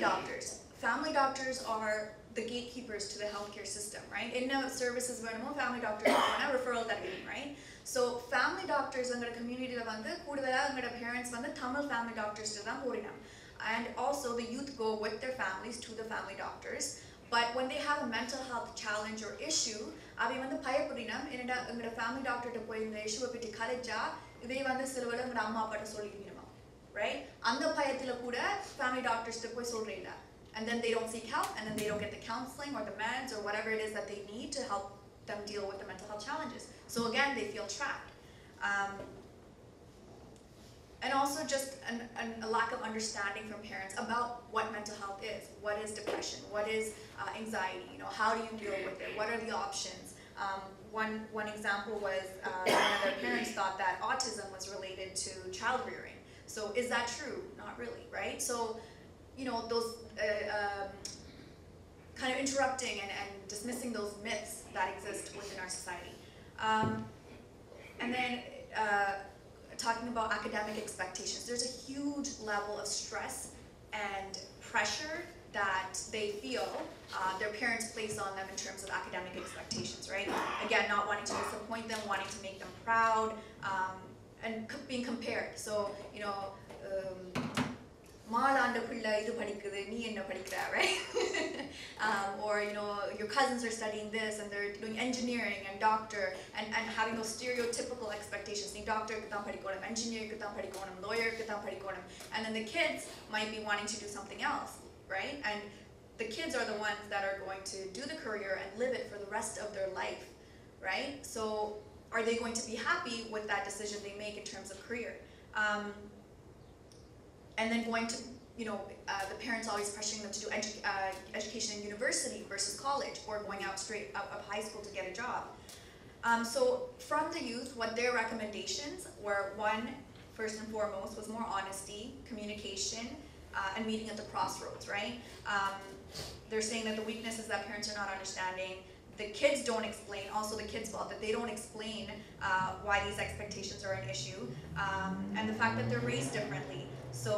doctors are the gatekeepers to the healthcare system, right? In services வேணுமோ family doctors வேணா referral தருவீங்க, right? So family doctors in the community la vandu kuduvela enga parents vandu Tamil family doctors ku dhaan porinam, and also the youth go with their families to the family doctors. But when they have a mental health challenge or issue, avi vandu payapurinam enna enga family doctor ta poi indha issue patti kalaja idai vandu silvala enga amma appa ta sollidiruma, right? Andha payathila kuda family doctors ta poi solrilla, and then they don't seek help, and then they don't get the counseling or the meds or whatever it is that they need to help them deal with the mental health challenges. So again, they feel trapped. And also just a lack of understanding from parents about what mental health is. What is depression? What is anxiety? How do you deal with it? What are the options? One example was one of their parents thought that autism was related to child rearing. So is that true? Not really, right? So, those kind of interrupting and dismissing those myths that exist within our society. And then talking about academic expectations, there's a huge level of stress and pressure that they feel their parents place on them in terms of academic expectations, right? Again, not wanting to disappoint them, wanting to make them proud, and being compared. So, you know, right? Or, you know, your cousins are studying this and they're doing engineering and doctor, and having those stereotypical expectations. Doctor, engineer, lawyer, and then the kids might be wanting to do something else, right? And the kids are the ones that are going to do the career and live it for the rest of their life, right? So are they going to be happy with that decision they make in terms of career? And then going to, you know, the parents always pressuring them to do education in university versus college, or going out straight out of high school to get a job. So from the youth, what their recommendations were, one, first and foremost, was more honesty, communication, and meeting at the crossroads, right? They're saying that the weakness is that parents are not understanding. The kids don't explain, also the kids' fault, that they don't explain why these expectations are an issue, and the fact that they're raised differently. So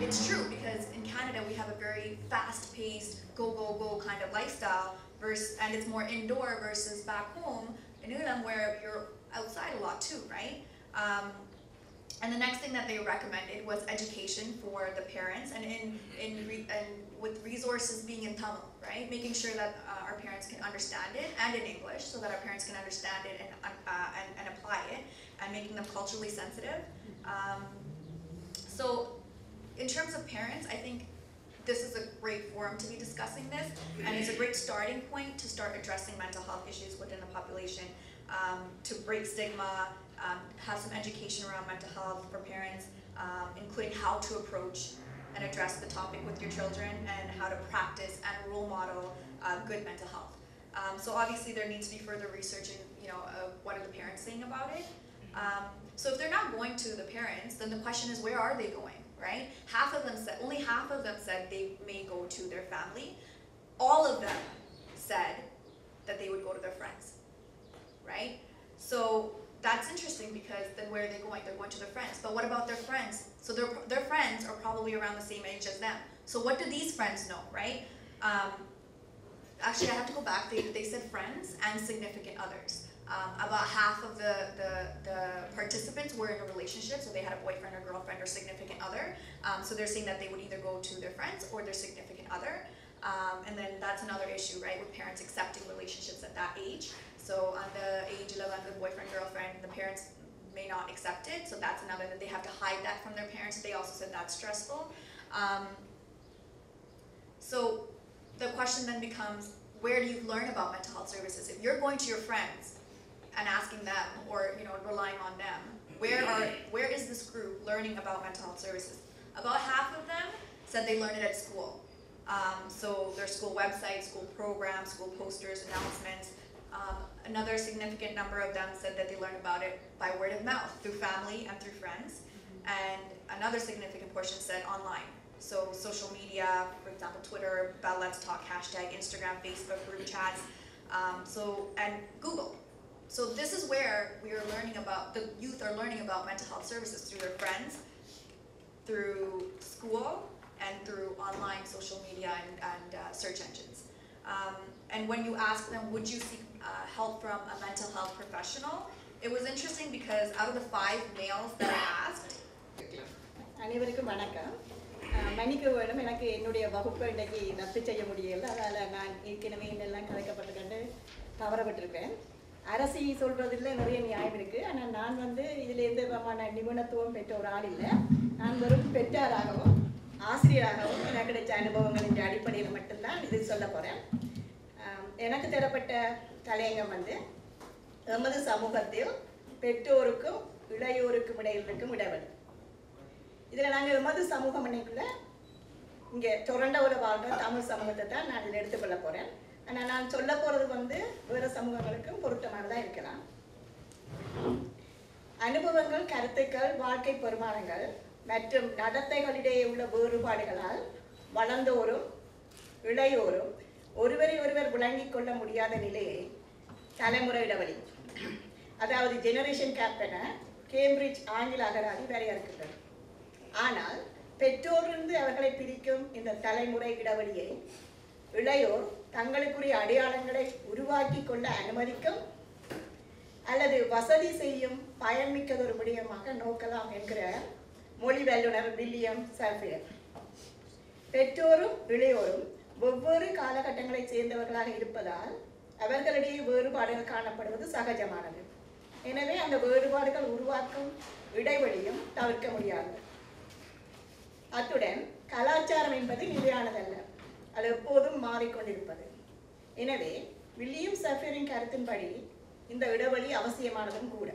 it's true, because in Canada we have a very fast-paced, go, go, go kind of lifestyle, and it's more indoor versus back home in Illam, where you're outside a lot too, right? And the next thing that they recommended was education for the parents, and with resources being in Tamil, right? Making sure that our parents can understand it, and in English, so that our parents can understand it and apply it, and making them culturally sensitive. So in terms of parents, I think this is a great forum to be discussing this, and it's a great starting point to start addressing mental health issues within the population, to break stigma, have some education around mental health for parents, including how to approach and address the topic with your children, and how to practice and role model good mental health. So obviously there needs to be further research in, you know, what are the parents saying about it. So if they're not going to the parents, then the question is, where are they going, right? Only half of them said they may go to their family. All of them said that they would go to their friends, right? So that's interesting, because then where are they going? They're going to their friends. But what about their friends? So their friends are probably around the same age as them. So what do these friends know, right? Actually, I have to go back. They said friends and significant others. About half of the participants were in a relationship, so they had a boyfriend or girlfriend or significant other. So they're saying that they would either go to their friends or their significant other. And then that's another issue, right, with parents accepting relationships at that age. So on the age 11, the boyfriend, girlfriend, the parents may not accept it, so that's another, that they have to hide that from their parents. They also said that's stressful. So the question then becomes, where do you learn about mental health services? If you're going to your friends and asking them, or, you know, relying on them, where is this group learning about mental health services? About half of them said they learned it at school. So their school website, school programs, school posters, announcements. Another significant number of them said that they learned about it by word of mouth, through family and through friends. And another significant portion said online. So social media, for example, Twitter, Let's Talk, hashtag, Instagram, Facebook, group chats, and Google. So this is where we are learning about, the youth are learning about mental health services, through their friends, through school, and through online social media and search engines. And when you ask them, would you seek help from a mental health professional? It was interesting, because out of the 5 males that I asked, அனைவருக்கும் வணக்கம். மணிக்கு வேணும், எனக்கு என்னுடைய வகுப்பு இன்றைக்கு ரத்து செய்ய முடியல, அதனால் நான் ஏற்கனவே என்னெல்லாம் கதைக்கப்பட்டிருக்கேன் தவறப்பட்டிருப்பேன். அரசி சொல்றதில் நிறைய நியாயம் இருக்குது, ஆனால் நான் வந்து இதில் எந்த விதமான நிபுணத்துவம் பெற்ற ஒரு ஆள் இல்லை. நான் வெறும் பெற்றாராகவும் ஆசிரியராகவும் எனக்கு கிடைச்ச அனுபவங்களின் அடிப்படையில் மட்டும்தான் இது சொல்ல போகிறேன். எனக்கு தரப்பட்ட தலையங்கம் வந்து எமது சமூகத்தில் பெற்றோருக்கும் இளையோருக்கும் இடையில் இருக்கும் இடைவெளி. இதில் நாங்கள் எமது சமூகம் இன்னைக்குள்ள இங்கே டொரண்டோவில் வாழ்கிற தமிழ் சமூகத்தை தான் நான் இதில் எடுத்துக்கொள்ள போகிறேன். ஆனால் நான் சொல்ல போகிறது வந்து வேறு சமூகங்களுக்கும் பொருத்தமானதாக இருக்கலாம். அனுபவங்கள், கருத்துக்கள், வாழ்க்கை பெருமானங்கள் மற்றும் நடத்தைகளிடையே உள்ள வேறுபாடுகளால் வளர்ந்தோரும் இளையோரும் ஒருவரை ஒருவர் விளங்கிக் கொள்ள முடியாத நிலையை தலைமுறை இடைவெளி, அதாவது ஜெனரேஷன் கேப் என கேம்பிரிட்ஜ் ஆங்கில அகராதி வரையறுக்கின்றது. ஆனால் பெற்றோரிலிருந்து அவர்களை பிரிக்கும் இந்த தலைமுறை இடைவெளியை இளையோர் தங்களுக்குரிய அடையாளங்களை உருவாக்கி கொள்ள அனுமதிக்கும் அல்லது வசதி செய்யும் பயன்மிக்கதொரு விடயமாக நோக்கலாம் என்கிறார் மொழி வல்லுநர் வில்லியம் சாஃபியர். பெற்றோரும் இளையோரும் வெவ்வேறு காலகட்டங்களைச் சேர்ந்தவர்களாக இருப்பதால் அவர்களிடையே வேறுபாடுகள் காணப்படுவது சகஜமானது. எனவே அந்த வேறுபாடுகள் உருவாக்கும் இடைவெளியும் தவிர்க்க முடியாது. அத்துடன் கலாச்சாரம் என்பது நிலையானதல்ல, அது எப்போதும் மாறிக்கொண்டிருப்பது. எனவே வில்லியம் சாஃபியரின் கருத்தின்படி இந்த இடைவெளி அவசியமானதும் கூட.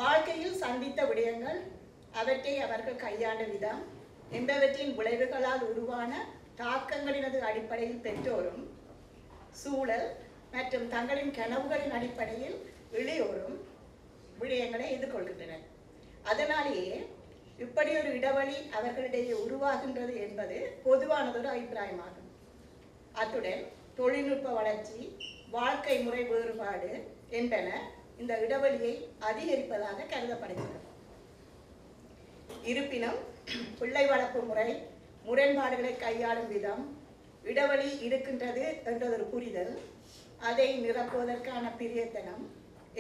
வாழ்க்கையில் சந்தித்த விடயங்கள், அவற்றை அவர்கள் கையாண்ட விதம் என்பவற்றின் விளைவுகளால் உருவான தாக்கங்களினது அடிப்படையில் பெற்றோரும், சூழல் மற்றும் தங்களின் கனவுகளின் அடிப்படையில் இளையோரும் விடயங்களை எதிர்கொள்கின்றனர். அதனாலேயே இப்படி ஒரு இடைவெளி அவர்களிடையே உருவாகின்றது என்பது பொதுவானதொரு அபிப்பிராயமாகும். அத்துடன் தொழில்நுட்ப வளர்ச்சி, வாழ்க்கை முறை வேறுபாடு என்பன இந்த இடைவெளியை அதிகரிப்பதாக கருதப்படுகிறது. இருப்பினும் பிள்ளை வளர்ப்பு முறை, முரண்பாடுகளை கையாளும் விதம், இடைவெளி இருக்கின்றது என்றதொரு புரிதல், அதை நிரப்புவதற்கான பிரியத்தனம்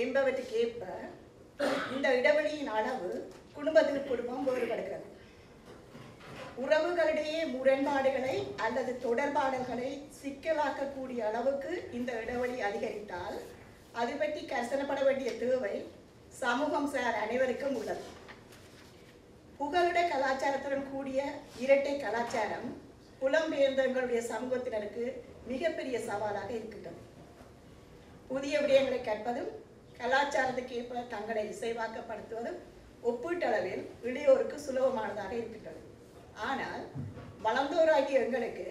என்பவற்றுக்கேற்ப இந்த இடைவெளியின் அளவு குடும்பத்திற்கு குடும்பம் வேறுபடுகிறது. உறவுகளிடையே முரண்பாடுகளை அல்லது தொடர்பாடல்களை சிக்கலாக்கக்கூடிய அளவுக்கு இந்த இடைவெளி அதிகரித்தால் அது பற்றி கரிசனப்பட வேண்டிய தேவை சமூகம் சார் அனைவருக்கும் உள்ளது. புகலிட கலாச்சாரத்துடன் கூடிய இரட்டை கலாச்சாரம் புலம்பெயர்ந்தவர்களுடைய சமூகத்தினருக்கு மிகப்பெரிய சவாலாக இருக்கின்றது. புதிய விடயங்களை கற்பதும் கலாச்சாரத்துக்கு ஏற்ப தங்களை இசைவாக்கப்படுத்துவதும் ஒப்பீட்டளவில் இளையோருக்கு சுலபமானதாக இருக்கின்றது. ஆனால் வளர்ந்தோராகிய எங்களுக்கு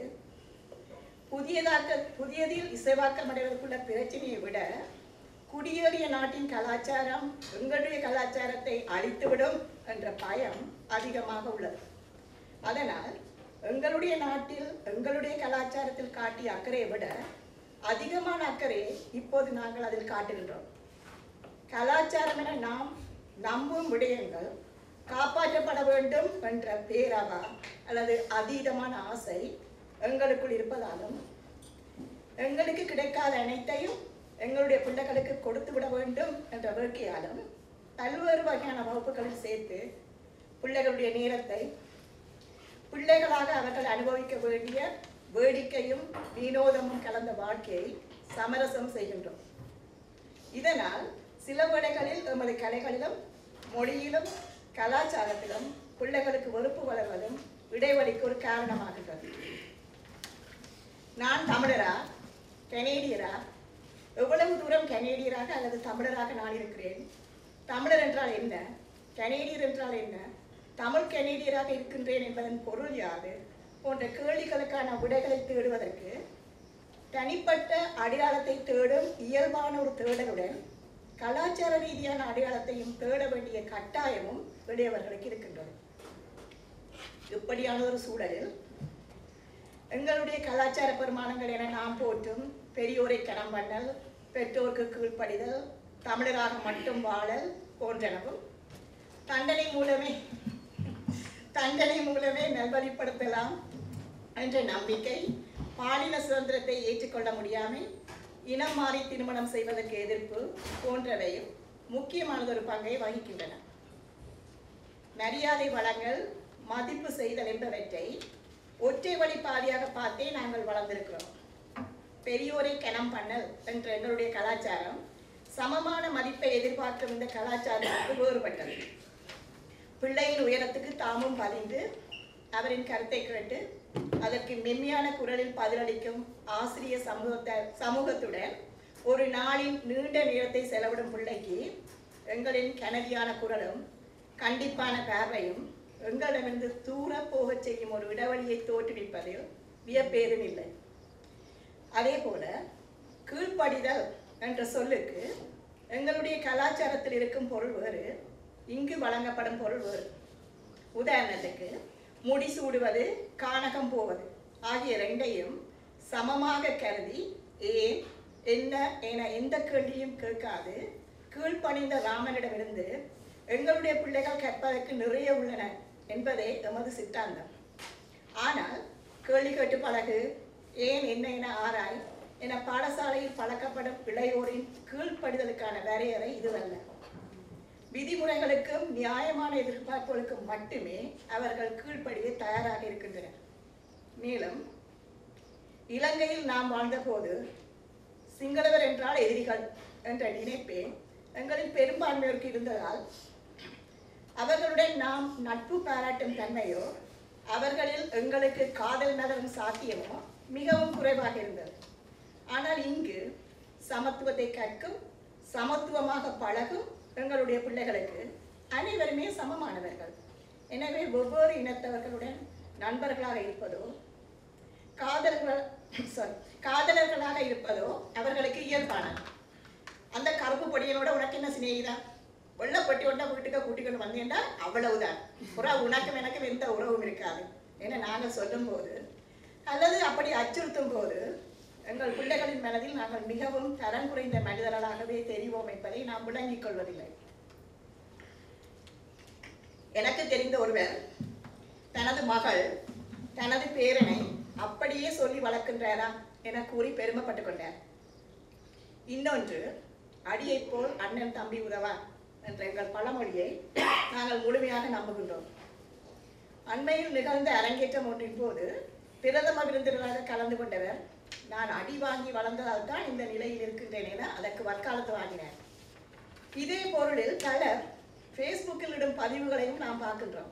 புதியதில் இசைவாக்கமடைவதற்குள்ள பிரச்சனையை விட குடியேறிய நாட்டின் கலாச்சாரம் எங்களுடைய கலாச்சாரத்தை அழித்துவிடும் என்ற பயம் அதிகமாக உள்ளது. அதனால் எங்களுடைய நாட்டில் எங்களுடைய கலாச்சாரத்தில் காட்டிய அக்கறையை விட அதிகமான அக்கறையை இப்போது நாங்கள் அதில் காட்டுகின்றோம். கலாச்சாரம் என நாம் நம்பும் விடயங்கள் காப்பாற்றப்பட வேண்டும் என்ற பேரவா அல்லது அதீதமான ஆசை எங்களுக்குள் இருப்பதாலும் எங்களுக்கு கிடைக்காத அனைத்தையும் எங்களுடைய பிள்ளைகளுக்கு கொடுத்து விட வேண்டும் என்ற வேட்கையாலும் பல்வேறு வகையான வகுப்புகளில் சேர்த்து பிள்ளைகளுடைய நேரத்தை பிள்ளைகளாக அவர்கள் அனுபவிக்க வேண்டிய வேடிக்கையும் வினோதமும் கலந்த வாழ்க்கையை சமரசம் செய்கின்றோம். இதனால் சில வேளைகளில் எமது கலைகளிலும் மொழியிலும் கலாச்சாரத்திலும் பிள்ளைகளுக்கு வெறுப்பு வளர்வதும் இடைவெளிக்கு ஒரு காரணமாகின்றது. நான் தமிழரா, கனேடியரா, எவ்வளவு தூரம் கனேடியராக அல்லது தமிழராக நான் இருக்கிறேன், தமிழர் என்றால் என்ன, கனேடியர் என்றால் என்ன, தமிழ் கனேடியராக இருக்கின்றேன் என்பதன் பொருள் யாது போன்ற கேள்விகளுக்கான விடைகளை தேடுவதற்கு தனிப்பட்ட அடையாளத்தை தேடும் இயல்பான ஒரு தேடலுடன் கலாச்சார ரீதியான அடையாளத்தையும் தேட வேண்டிய கட்டாயமும் இளையவர்களுக்கு இருக்கின்றது. இப்படியான ஒரு சூழலில் எங்களுடைய கலாச்சார பெருமானங்கள் என நாம் போற்றும் பெரியோரை கனம் பண்ணல், பெற்றோருக்கு கீழ்ப்படிதல், தமிழராக மட்டும் வாழல் போன்றனவும் தண்டனை மூலமே நல்வழிப்படுத்தலாம் என்ற நம்பிக்கை, பாலின சுதந்திரத்தை ஏற்றுக்கொள்ள முடியாமல் இனம் மாறி திருமணம் செய்வதற்கு எதிர்ப்பு போன்றவையும் முக்கியமானதொரு பங்கை வகிக்கின்றன. மரியாதை வளங்கள், மதிப்பு செய்தல் என்பவற்றை ஒற்றை வழி பாதையாக பார்த்தே நாங்கள் வளர்ந்திருக்கிறோம். பெரியோரை கனம் பண்ணல் என்ற எங்களுடைய கலாச்சாரம் சமமான மதிப்பை எதிர்பார்க்கும் இந்த கலாச்சாரத்துக்கு வேறுபட்டது. பிள்ளையின் உயரத்துக்கு தாமும் பதிந்து அவரின் கருத்தை கேட்டு அதற்கு மென்மையான குரலில் பதிலளிக்கும் ஆசிரிய சமூகத்துடன் ஒரு நாளின் நீண்ட நேரத்தை செலவிடும் பிள்ளைக்கு எங்களின் கனதியான குரலும் கண்டிப்பான பார்வையும் எங்களிடமிருந்து தூர போகச் செய்யும் ஒரு இடைவெளியை தோற்றுவிப்பதில் வியப்பேதும் இல்லை. அதே போல கீழ்ப்படிதல் என்ற சொல்லுக்கு எங்களுடைய கலாச்சாரத்தில் இருக்கும் பொருள் வேறு, இங்கு வழங்கப்படும் பொருள் வேறு. உதாரணத்துக்கு முடிசூடுவது, கானகம் போவது ஆகிய ரெண்டையும் சமமாக கருதி ஏன் என்ன என எந்த கேள்வியும் கேட்காது கீழ்ப்பணிந்த ராமனிடமிருந்து எங்களுடைய பிள்ளைகள் கற்பதற்கு நிறைய உள்ளன என்பதே எமது சித்தாந்தம். ஆனால் கேள்வி கேட்டு பழகு, ஏன் என்ன என ஆராய் என பாடசாலையில் பழக்கப்படும் இளையோரின் கீழ்ப்படிதலுக்கான வரையறை இதுவல்ல. விதிமுறைகளுக்கும் நியாயமான எதிர்பார்ப்புகளுக்கும் மட்டுமே அவர்கள் கீழ்ப்படிய தயாராக இருக்கின்றனர். மேலும் இலங்கையில் நாம் வாழ்ந்தபோது சிங்களவர் என்றால் எதிரிகள் என்ற நினைப்பே எங்களில் பெரும்பான்மையோருக்கு இருந்ததால் அவர்களுடன் நாம் நட்பு பாராட்டும் தன்மையோ அவர்களில் எங்களுக்கு காதல் நகரும் சாத்தியமோ மிகவும் குறைவாக இருந்தது. ஆனால் இங்கு சமத்துவத்தை கற்கும் சமத்துவமாக பழகும் எங்களுடைய பிள்ளைகளுக்கு அனைவருமே சமமானவர்கள். எனவே ஒவ்வொரு இனத்தவர்களுடன் நண்பர்களாக இருப்பதோ காதலர்களாக இருப்பதோ அவர்களுக்கு இயல்பானது. அந்த கருப்பு பொடியனோட உனக்கு என்ன சிநேகிதான், வெள்ளப்பட்டி ஒன்றா வீட்டுக்கு கூட்டிக்கொண்டு வந்தேன்டா அவ்வளவுதான். உறவு உனக்கும் எனக்கும் எந்த உறவும் இருக்காது என நாங்கள் சொல்லும் போது அல்லது அப்படி அச்சுறுத்தும் போது எங்கள் பிள்ளைகளின் மனதில் நாங்கள் மிகவும் தரம் குறைந்த மனிதர்களாகவே தெரிவோம் என்பதை நாம் விளங்கிக் கொள்வதில்லை. எனக்கு தெரிந்த ஒருவர் தனது மகள் தனது பேரனை அப்படியே சொல்லி வளர்க்கின்றாரா என கூறி பெருமைப்பட்டுக் கொண்டார். இன்னொன்று, அடியை போல் அண்ணன் தம்பி உதவா என்ற எங்கள் பழமொழியை நாங்கள் முழுமையாக நம்புகின்றோம். அண்மையில் நிகழ்ந்த அரங்கேற்றம் ஒன்றின் போது பிரதம விருந்தினராக கலந்து கொண்டவர், நான் அடி வாங்கி வளர்ந்ததால் தான் இந்த நிலையில் இருக்கின்றேன் என அதற்கு வக்காலத்து வாங்கினார். இதே பொருளில் பலர் ஃபேஸ்புக்கில் இடும் பதிவுகளையும் நாம் பார்க்கின்றோம்.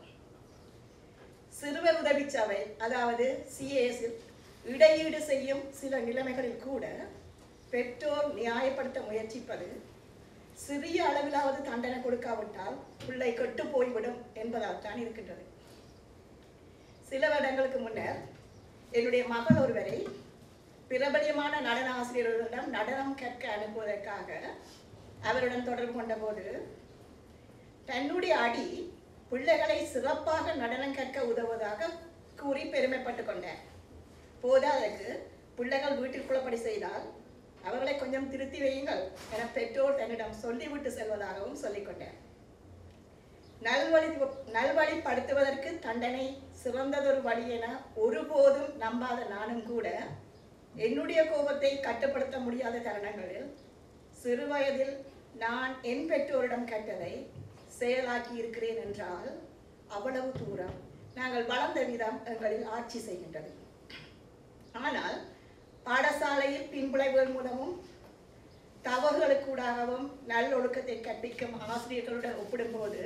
சிறுவர் உதவி சபை அதாவது சிஏஎஸில் இடையீடு செய்யும் சில நிலைமைகளில் கூட பெற்றோர் நியாயப்படுத்த முயற்சிப்பது சிறிய அளவிலாவது தண்டனை கொடுக்காவிட்டால் பிள்ளை கெட்டு போய்விடும் என்பதால் தான் இருக்கின்றது. சில வருடங்களுக்கு முன்னர் என்னுடைய மகள் ஒருவரை பிரபலியமான நடன ஆசிரியர்களிடம் நடனம் கற்க அனுப்புவதற்காக அவருடன் தொடர்பு கொண்ட போது தன்னுடைய அடி பிள்ளைகளை சிறப்பாக நடனம் கற்க உதவுவதாக கூறி பெருமைப்பட்டுக் கொண்டார். போதாதற்கு பிள்ளைகள் வீட்டிற்குள்ளப்படி செய்தால் அவர்களை கொஞ்சம் திருத்தி வையுங்கள் என பெற்றோர் தன்னிடம் சொல்லிவிட்டு செல்வதாகவும் சொல்லிக்கொண்டார். நல்வழிப்படுத்துவதற்கு தண்டனை சிறந்ததொரு வழி என ஒருபோதும் நம்பாத நானும் கூட என்னுடைய கோபத்தை கட்டுப்படுத்த முடியாத தருணங்களில் சிறுவயதில் நான் என் பெற்றோரிடம் கற்றதை செயலாக்கி இருக்கிறேன் என்றால் அவ்வளவு தூரம் நாங்கள் வளர்ந்த விதம் எங்களில் ஆட்சி செய்கின்றது. ஆனால் பாடசாலையில் பின்புளைவுகள் மூலமும் தவறுகளுக்கூடாகவும் நல்லொழுக்கத்தை கற்பிக்கும் ஆசிரியர்களுடன் ஒப்பிடும்போது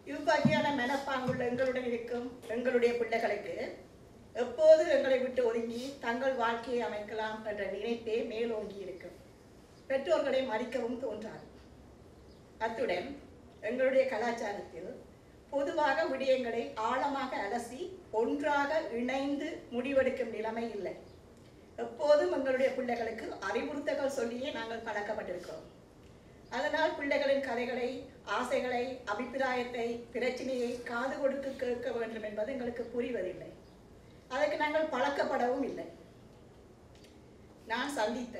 இவ்வகையான மனப்பாங்குள்ள எங்களுடன் இருக்கும் எங்களுடைய பிள்ளைகளுக்கு எப்போது எங்களை விட்டு ஒதுங்கி தங்கள் வாழ்க்கையை அமைக்கலாம் என்ற நினைப்பே மேலோங்கி இருக்கும். பெற்றோர்களை மதிக்கவும் தோன்றாது. அத்துடன் எங்களுடைய கலாச்சாரத்தில் பொதுவாக விடயங்களை ஆழமாக அலசி ஒன்றாக இணைந்து முடிவெடுக்கும் நிலைமை இல்லை. எப்போதும் எங்களுடைய பிள்ளைகளுக்கு அறிவுறுத்தல்கள் சொல்லியே நாங்கள் பழக்கப்பட்டிருக்கிறோம். அதனால் பிள்ளைகளின் கதைகளை, ஆசைகளை, அபிப்பிராயத்தை, பிரச்சனையை காது கொடுத்து கேட்க வேண்டும் என்பது எங்களுக்கு புரிவதில்லை. அதற்கு நாங்கள் பழக்கப்படவும் இல்லை. நான் சந்தித்த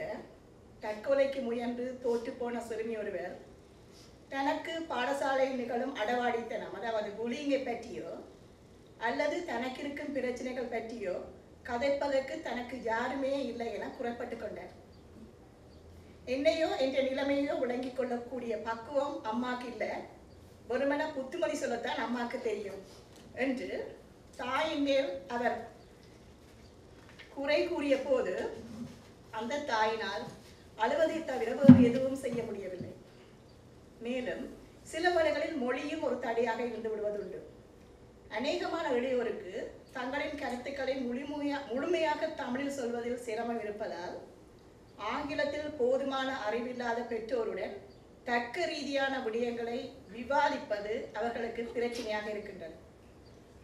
தற்கொலைக்கு முயன்று தோற்று போன சிறுமி ஒருவர் தனக்கு பாடசாலையில் நிகழும் அடவாடித்தனம் அதாவது புலிங்கை பற்றியோ அல்லது தனக்கு இருக்கும் பிரச்சனைகள் பற்றியோ கதைப்பதற்கு தனக்கு யாருமே இல்லை என குறைப்பட்டு கொண்டார். என்னையோ என்ற நிலைமையோ விளங்கிக் கொள்ளக்கூடிய பக்குவம் அம்மாக்கு இல்லை, ஒருமன புத்துமதி சொல்லத்தான் அம்மாக்கு தெரியும் என்று தாயின் மேல் அவர் குறை கூறிய போது அந்த தாயினால் அழுவதை தவிர வேறு எதுவும் செய்ய முடியவில்லை. மேலும் சில வேளைகளில் மொழியும் ஒரு தடையாக இருந்து விடுவதுண்டு. அநேகமான இளையோருக்கு தங்களின் கருத்துக்களை முழுமையாக தமிழில் சொல்வதில் சிரமம் இருப்பதால் ஆங்கிலத்தில் போதுமான அறிவில்லாத பெற்றோருடன் தர்க்க ரீதியான விடயங்களை விவாதிப்பது அவர்களுக்கு பிரச்சனையாக இருக்கின்றது.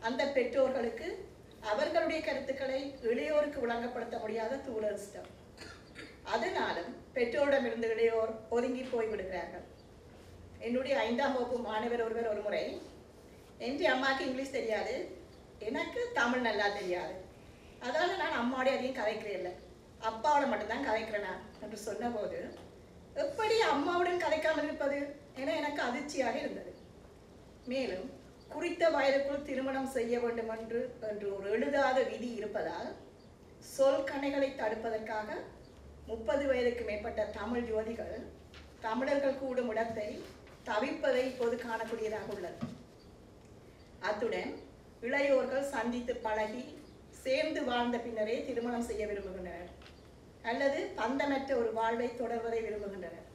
அந்த பெற்றோர்களுக்கு அவர்களுடைய கருத்துக்களை இளையோருக்கு விளங்கப்படுத்த முடியாத தூரதிர்ஷ்டம். அதனாலும் பெற்றோரிடமிருந்து இளையோர் ஒதுங்கி போய்விடுகிறார்கள். என்னுடைய 5ஆம் வகுப்பு மாணவர் ஒருவர் ஒரு முறை, என் அம்மாவுக்கு இங்கிலீஷ் தெரியாது, எனக்கு தமிழ் நல்லா தெரியாது, அதால் நான் அம்மாவோட அதையும் கதைக்கிறேன் இல்லை, அப்பாவோட மட்டும்தான் கதைக்கிறேனா என்று சொன்னபோது எப்படி அம்மாவுடன் கதைக்காமல் இருப்பது என எனக்கு அதிர்ச்சியாக இருந்தது. மேலும் குறித்த வயதுக்குள் திருமணம் செய்ய வேண்டும் என்று ஒரு எழுதாத விதி இருப்பதால் சொல் கணைகளை தடுப்பதற்காக 30 வயதுக்கு மேற்பட்ட தமிழ் யுவதிகள் தமிழர்கள் கூடும் இடத்தை தவிப்பதை இப்போது காணக்கூடியதாக உள்ளது. அத்துடன் இளையோர்கள் சந்தித்து பழகி சேர்ந்து வாழ்ந்த பின்னரே திருமணம் செய்ய விரும்புகின்றனர் அல்லது பந்தமற்ற ஒரு வாழ்வை தொடர்வதை விரும்புகின்றனர்.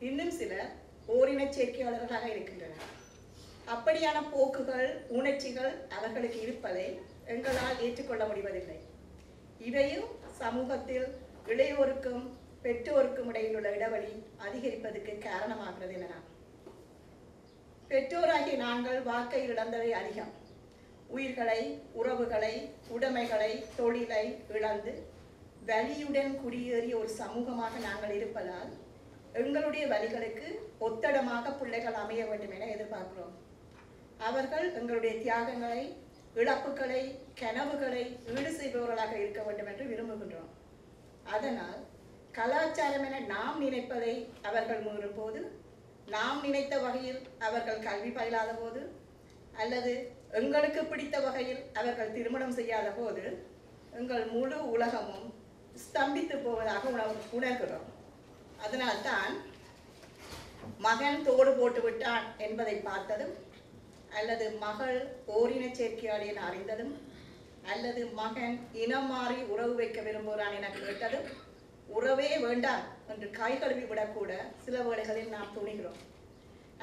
இன்னும் சிலர் ஓரினச் சேர்க்கையாளர்களாக இருக்கின்றனர். அப்படியான போக்குகள் உணர்ச்சிகள் அவர்களுக்கு இருப்பதை எங்களால் ஏற்றுக்கொள்ள முடிவதில்லை. இவையும் சமூகத்தில் இளையோருக்கும் பெற்றோருக்கும் இடையில் உள்ள இடைவெளி அதிகரிப்பதற்கு காரணமாகிறது எனலாம். பெற்றோராகிய நாங்கள் வாழ்க்கை இழந்தவை அதிகம். உயிர்களை, உறவுகளை, உடைமைகளை, தொழிலை இழந்து வலியுடன் குடியேறிய ஒரு சமூகமாக நாங்கள் இருப்பதால் எங்களுடைய வலிகளுக்கு ஒத்தடமாக பிள்ளைகள் அமைய வேண்டும் என எதிர்பார்க்கிறோம். அவர்கள் எங்களுடைய தியாகங்களை, இழப்புகளை, கனவுகளை ஈடு செய்பவர்களாக இருக்க வேண்டும் என்று விரும்புகின்றோம். அதனால் கலாச்சாரம் என நாம் நினைப்பதை அவர்கள் மீறும் போது, நாம் நினைத்த வகையில் அவர்கள் கல்வி பயிலாத போது, அல்லது எங்களுக்கு பிடித்த வகையில் அவர்கள் திருமணம் செய்யாத போது எங்கள் முழு உலகமும் ஸ்தம்பித்து போவதாக உணர்கிறோம். அதனால்தான் மகன் தோடு போட்டு விட்டான் என்பதை பார்த்ததும், அல்லது மகள் ஓரினச் சேர்க்கையாளி என அறிந்ததும், அல்லது மகன் இனம் மாறி உறவு வைக்க விரும்புகிறான் என கேட்டதும் உறவே வேண்டாம் என்று கை கழுவி விடக்கூட சில வேளைகளில் நாம் துணிகிறோம்.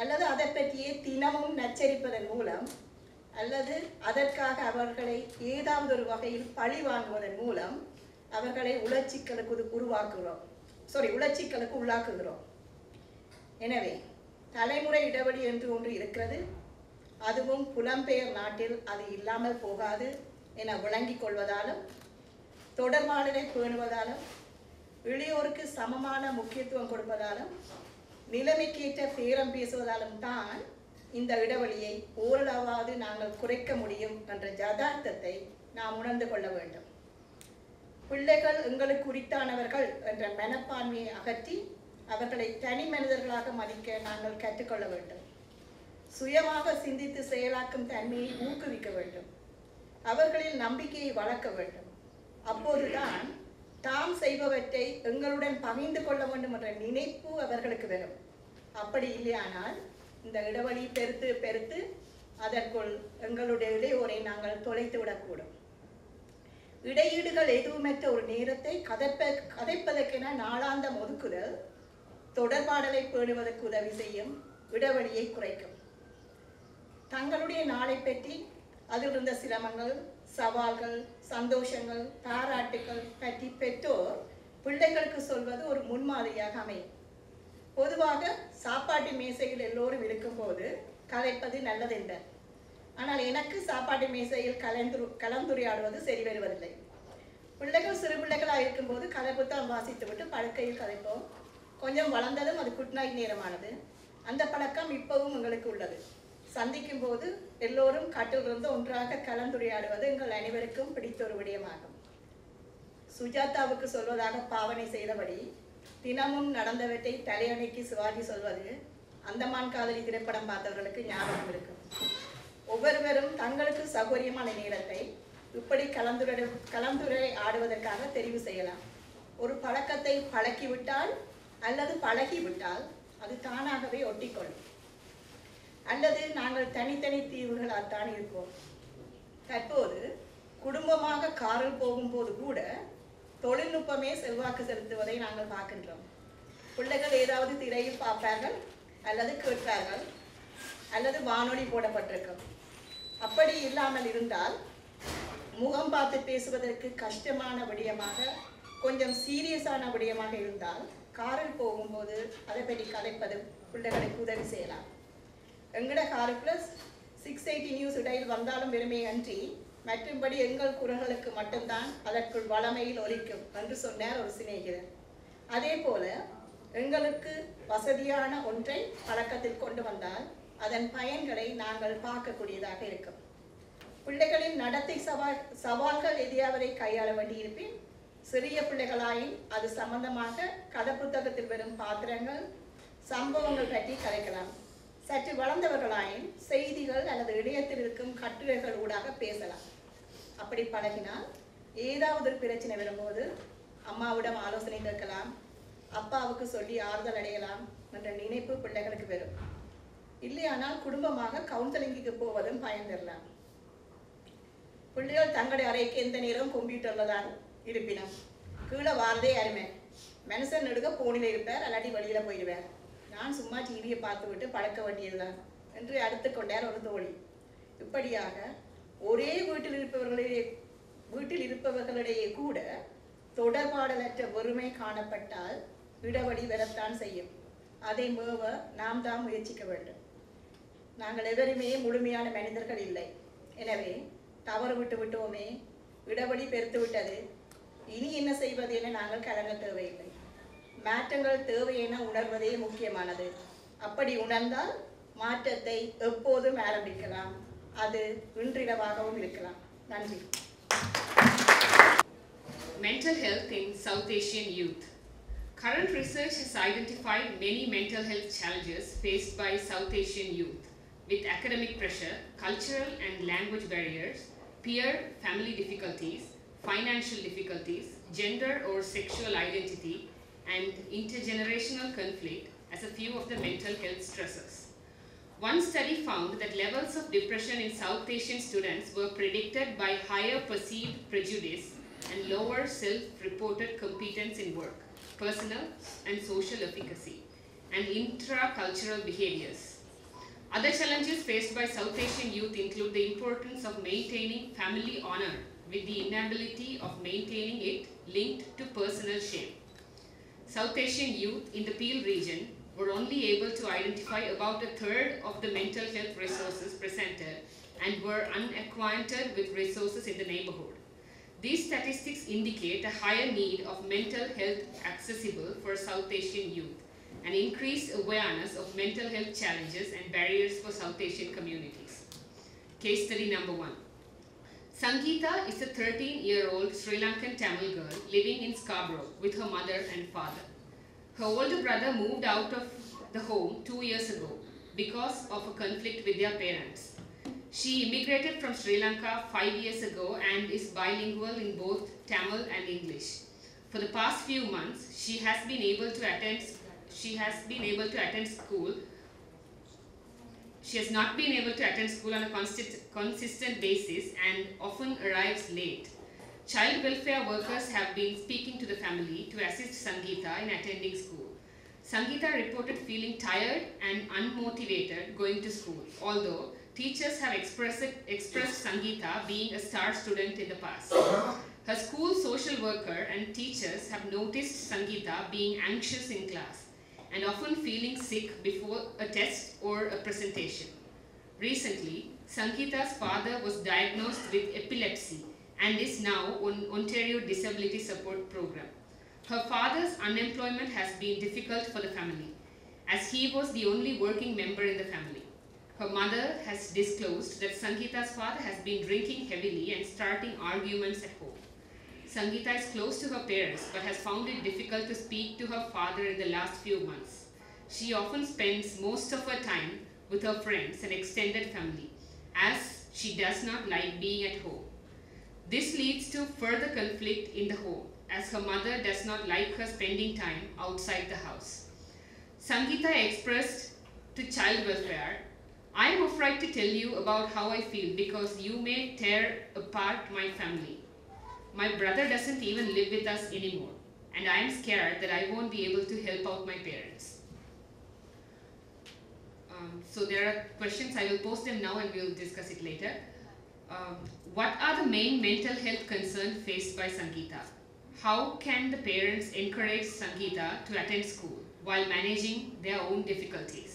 அல்லது அதை பற்றியே தினமும் நச்சரிப்பதன் மூலம், அல்லது அதற்காக அவர்களை ஏதாவது ஒரு வகையில் பழி வாங்குவதன் மூலம் அவர்களை உளச்சிக்கலுக்கு உள்ளாக்குகிறோம். எனவே தலைமுறை இடைவெளி என்று ஒன்று இருக்கிறது. அதுவும் புலம்பெயர் நாட்டில் அது இல்லாமல் போகாது என விளங்கிக் கொள்வதாலும், தொடர்பாடலை பேணுவதாலும், இளையோருக்கு சமமான முக்கியத்துவம் கொடுப்பதாலும், நிலைமைக்கேற்ற பேரம் பேசுவதாலும் தான் இந்த இடைவெளியை ஓரளவாவது நாங்கள் குறைக்க முடியும் என்ற யதார்த்தத்தை நாம் உணர்ந்து கொள்ள வேண்டும். பிள்ளைகள் எங்களுக்கு உரித்தானவர்கள் என்ற மனப்பான்மையை அகற்றி அவர்களை தனி மனிதர்களாக மதிக்க நாங்கள் கற்றுக்கொள்ள வேண்டும். சுயமாக சிந்தித்து செயலாக்கும் தன்மையை ஊக்குவிக்க வேண்டும். அவர்களில் நம்பிக்கையை வளர்க்க வேண்டும். அப்போதுதான் தாம் செய்பவற்றை எங்களுடன் பகிர்ந்து கொள்ள வேண்டும் என்ற நினைப்பு அவர்களுக்கு வரும். அப்படி இல்லையானால் இந்த இடைவெளி பெருத்து பெருத்து அதற்குள் எங்களுடைய இளையோரை நாங்கள் தொலைத்து விடக்கூடும். இடையீடுகள் எதுவுமற்ற ஒரு நேரத்தை கதைப்பதற்கென நாளாந்தம் ஒதுக்குதல் தொடர்பாடலை பேணுவதற்கு உதவி செய்யும், இடைவெளியை குறைக்கும். தங்களுடைய நாளை பற்றி, அதில் இருந்த சிரமங்கள், சவால்கள், சந்தோஷங்கள், பாராட்டுகள் பற்றி பெற்றோர் பிள்ளைகளுக்கு சொல்வது ஒரு முன்மாதிரியாக அமையும். பொதுவாக சாப்பாட்டு மேசையில் எல்லோரும் இருக்கும்போது கதைப்பது நல்லதென்ற, ஆனால் எனக்கு சாப்பாட்டு மேசையில் கலந்துரையாடுவது சரி வருவதில்லை. பிள்ளைகள் சிறு பிள்ளைகளாக இருக்கும்போது கதை புத்தகம் வாசித்து விட்டு படுக்கையில் கதைப்போம். கொஞ்சம் வளர்ந்ததும் அது குட் நைட் நேரமானது. அந்த பழக்கம் இப்பவும் எங்களுக்கு உள்ளது. சந்திக்கும் போது எல்லோரும் கட்டிலிருந்து ஒன்றாக கலந்துரையாடுவது எங்கள் அனைவருக்கும் பிடித்த ஒரு விடயமாகும். சுஜாதாவுக்கு சொல்வதாக பாவனை செய்தபடி தினமும் நடந்தவற்றை தலையணைக்கு சிவாஜி சொல்வது அந்தமான் காதலி திரைப்படம் பார்த்தவர்களுக்கு ஞாபகம் இருக்கும். ஒவ்வொருவரும் தங்களுக்கு சௌகரியமான நேரத்தை இப்படி கலந்துரையாடுவதற்காக தெரிவு செய்யலாம். ஒரு பழக்கத்தை பழக்கிவிட்டால் அல்லது பழகிவிட்டால் அது தானாகவே ஒட்டிக்கொள்ளும். அல்லது நாங்கள் தனித்தனி தீவுகளாகத்தான் இருப்போம். தற்போது குடும்பமாக காரில் போகும்போது கூட தொழில்நுட்பமே செல்வாக்கு செலுத்துவதை நாங்கள் பார்க்கின்றோம். பிள்ளைகள் ஏதாவது திரையில் பார்ப்பார்கள் அல்லது கேட்பார்கள் அல்லது வானொலி போடப்பட்டிருக்கும். அப்படி இல்லாமல் இருந்தால் முகம் பார்த்து பேசுவதற்கு கஷ்டமான விடயமாக, கொஞ்சம் சீரியஸான விடயமாக இருந்தால் காரில் போகும்போது அதை பற்றி கதைப்பது பிள்ளைகளுக்கு உதவி செய்யலாம். எங்கட காருக்குள்ள 680 நியூஸ் இடையில் வந்தாலும் பெருமை அன்றி மற்றும்படி எங்கள் குரல்களுக்கு மட்டும்தான் அதற்குள் வளமையில் ஒலிக்கும் என்று சொன்னார் ஒரு சிநேகிதர். அதே போல எங்களுக்கு வசதியான ஒன்றை பழக்கத்தில் கொண்டு வந்தால் அதன் பயன்களை நாங்கள் பார்க்கக்கூடியதாக இருக்கும். பிள்ளைகளின் நடத்தை சவால்கள் எதையாவதை கையாள வேண்டியிருப்பின் சிறிய பிள்ளைகளாயின் அது சம்பந்தமாக கதை புத்தகத்தில் வரும் பாத்திரங்கள் சம்பவங்கள் பற்றி கதைக்கலாம். சற்று வளர்ந்தவர்களாயின் செய்திகள் அல்லது இணையத்தில் இருக்கும் கட்டுரைகள் ஊடாக பேசலாம். அப்படி பழகினால் ஏதாவது ஒரு பிரச்சனை வரும்போது அம்மாவிடம் ஆலோசனை கேட்கலாம், அப்பாவுக்கு சொல்லி ஆறுதல் அடையலாம் என்ற நினைப்பு பிள்ளைகளுக்கு வரும். இல்லையானால் குடும்பமாக கவுன்சிலிங்குக்கு போவதும் பயன் தரலாம். பிள்ளைகள் தங்களுடைய அறைக்கு எந்த நேரம் கம்ப்யூட்டர்ல தான் இருப்பினும் கீழே வாரதே அருமை. மனுஷன் நடுக்க போனில் இருப்பார், அல்லாட்டி வழியில போயிடுவார். நான் சும்மா டிவியை பார்த்து விட்டு பழக்க வேண்டியதுதான் என்று அடுத்து கொண்டார் ஒரு தோழி. இப்படியாக ஒரே வீட்டில் இருப்பவர்களிடையே கூட தொடர்பாடலற்ற வறுமை காணப்பட்டால் இடைவெளி வரத்தான் செய்யும். அதை மேவ நாம் தான் முயற்சிக்க வேண்டும். நாங்கள் எவருமே முழுமையான மனிதர்கள் இல்லை. எனவே தவறு விட்டோமே, இடைவெளி பெருத்து விட்டது, இனி என்ன செய்வது என நாங்கள் கலங்க தேவையில்லை. மாற்றங்கள் தேவை என உணர்வதே முக்கியமானது. அப்படி உணர்ந்தால் மாற்றத்தை எப்போதும் ஆரம்பிக்கலாம். அது இன்றிரவாகவும் இருக்கலாம். நன்றி. Mental health in South Asian youth. Current research has identified many mental health challenges faced by South Asian youth, with academic pressure, cultural and language barriers, peer family difficulties, financial difficulties, gender or sexual identity, and intergenerational conflict as a few of the mental health stressors. One study found that levels of depression in South Asian students were predicted by higher perceived prejudice and lower self-reported competence in work, personal and social efficacy, and intra-cultural behaviors. Other challenges faced by South Asian youth include the importance of maintaining family honor, with the inability of maintaining it linked to personal shame. South Asian youth in the Peel region were only able to identify about a third of the mental health resources presented and were unacquainted with resources in the neighborhood. These statistics indicate a higher need of mental health accessible for South Asian youth and increased awareness of mental health challenges and barriers for South Asian communities. Case study number 1. Sangeeta is a 13-year-old Sri Lankan Tamil girl living in Scarborough with her mother and father. Her older brother moved out of the home 2 years ago because of a conflict with their parents. She immigrated from Sri Lanka 5 years ago and is bilingual in both Tamil and English. For the past few months, she has been able to attend school. She has not been able to attend school on a consistent basis and often arrives late. Child welfare workers have been speaking to the family to assist Sangeeta in attending school. Sangeeta reported feeling tired and unmotivated going to school, although teachers have expressed Sangeeta being a star student in the past. Her school social worker and teachers have noticed Sangeeta being anxious in class and often feeling sick before a test or a presentation. Recently, Sangeeta's father was diagnosed with epilepsy and is now on Ontario Disability Support Program. Her father's unemployment has been difficult for the family, as he was the only working member in the family. Her mother has disclosed that Sangeeta's father has been drinking heavily and starting arguments at home. Sangeeta is close to her parents but has found it difficult to speak to her father in the last few months. She often spends most of her time with her friends and extended family, as she does not like being at home. This leads to further conflict in the home, as her mother does not like her spending time outside the house. Sangeeta expressed to child welfare, "I am afraid to tell you about how I feel because you may tear apart my family. My brother doesn't even live with us anymore, and I am scared that I won't be able to help out my parents." So there are questions, I will post them now and we will discuss it later. What are the main mental health concerns faced by Sangeeta? How can the parents encourage Sangeeta to attend school while managing their own difficulties?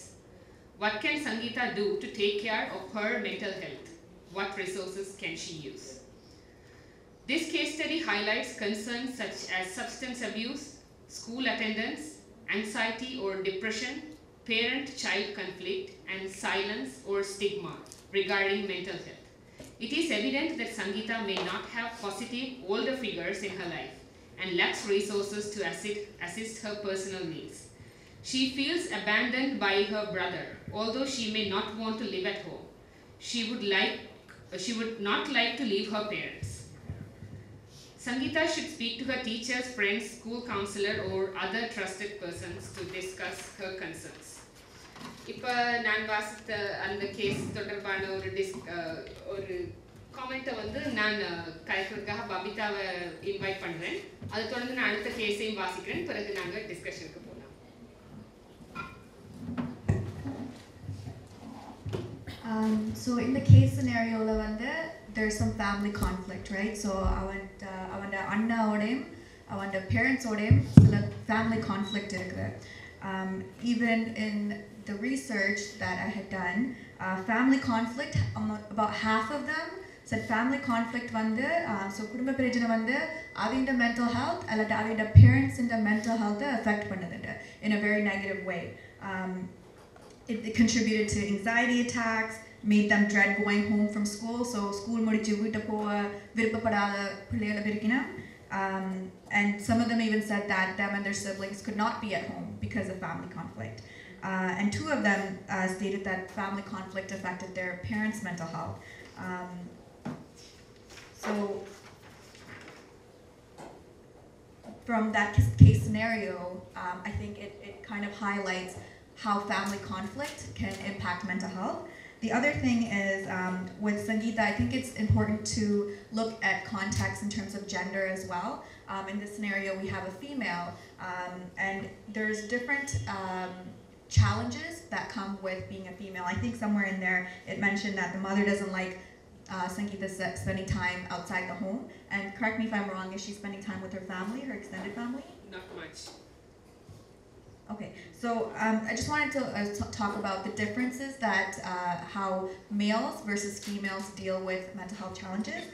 What can Sangeeta do to take care of her mental health? What resources can she use? This case study highlights concerns such as substance abuse, school attendance, anxiety or depression, parent-child conflict, and silence or stigma regarding mental health. It is evident that Sangeeta may not have positive older figures in her life, and lacks resources to assist her personal needs. She feels abandoned by her brother, although she may not want to live at home. She would not like to leave her parents. Sangeeta should speak to her teachers, friends, school counselor or other trusted persons to discuss her concerns. இப்போ நான் வாசித்த அந்த case தொடர்பான ஒரு காமெண்ட்டை வந்து நான் கலைக்கிறதுக்காக பபிதாவை invite பண்ணுறேன். அதை தொடர்ந்து நான் அடுத்த கேஸையும் வாசிக்கிறேன். பிறகு நாங்கள் டிஸ்கஷனுக்கு போகலாம். So in the case scenario, there's some family conflict, right? So அவண்ட அண்ணாவோடையும் அவண்ட parents-ஓடையும் சில family conflict இருக்குது. Even in the research that I had done, family conflict, about half of them said family conflict so kudumba pirajana avinte mental health allada avinte parents in the mental health affect pannudundu in a very negative way. It contributed to anxiety attacks, made them dread going home from school. So school mudichu veeta pova viruppapadada pillaigal irukina. And some of them even said that them and their siblings could not be at home because of family conflict. And two of them stated that family conflict affected their parents' mental health. So from that case scenario, I think it kind of highlights how family conflict can impact mental health. The other thing is, with Sangeeta, I think it's important to look at context in terms of gender as well. In this scenario, we have a female, and there's different challenges that come with being a female. I think somewhere in there, it mentioned that the mother doesn't like Sangeeta spending time outside the home. And correct me if I'm wrong, is she spending time with her family, her extended family? Not much. Okay, so I just wanted to talk about the differences that how males versus females deal with mental health challenges.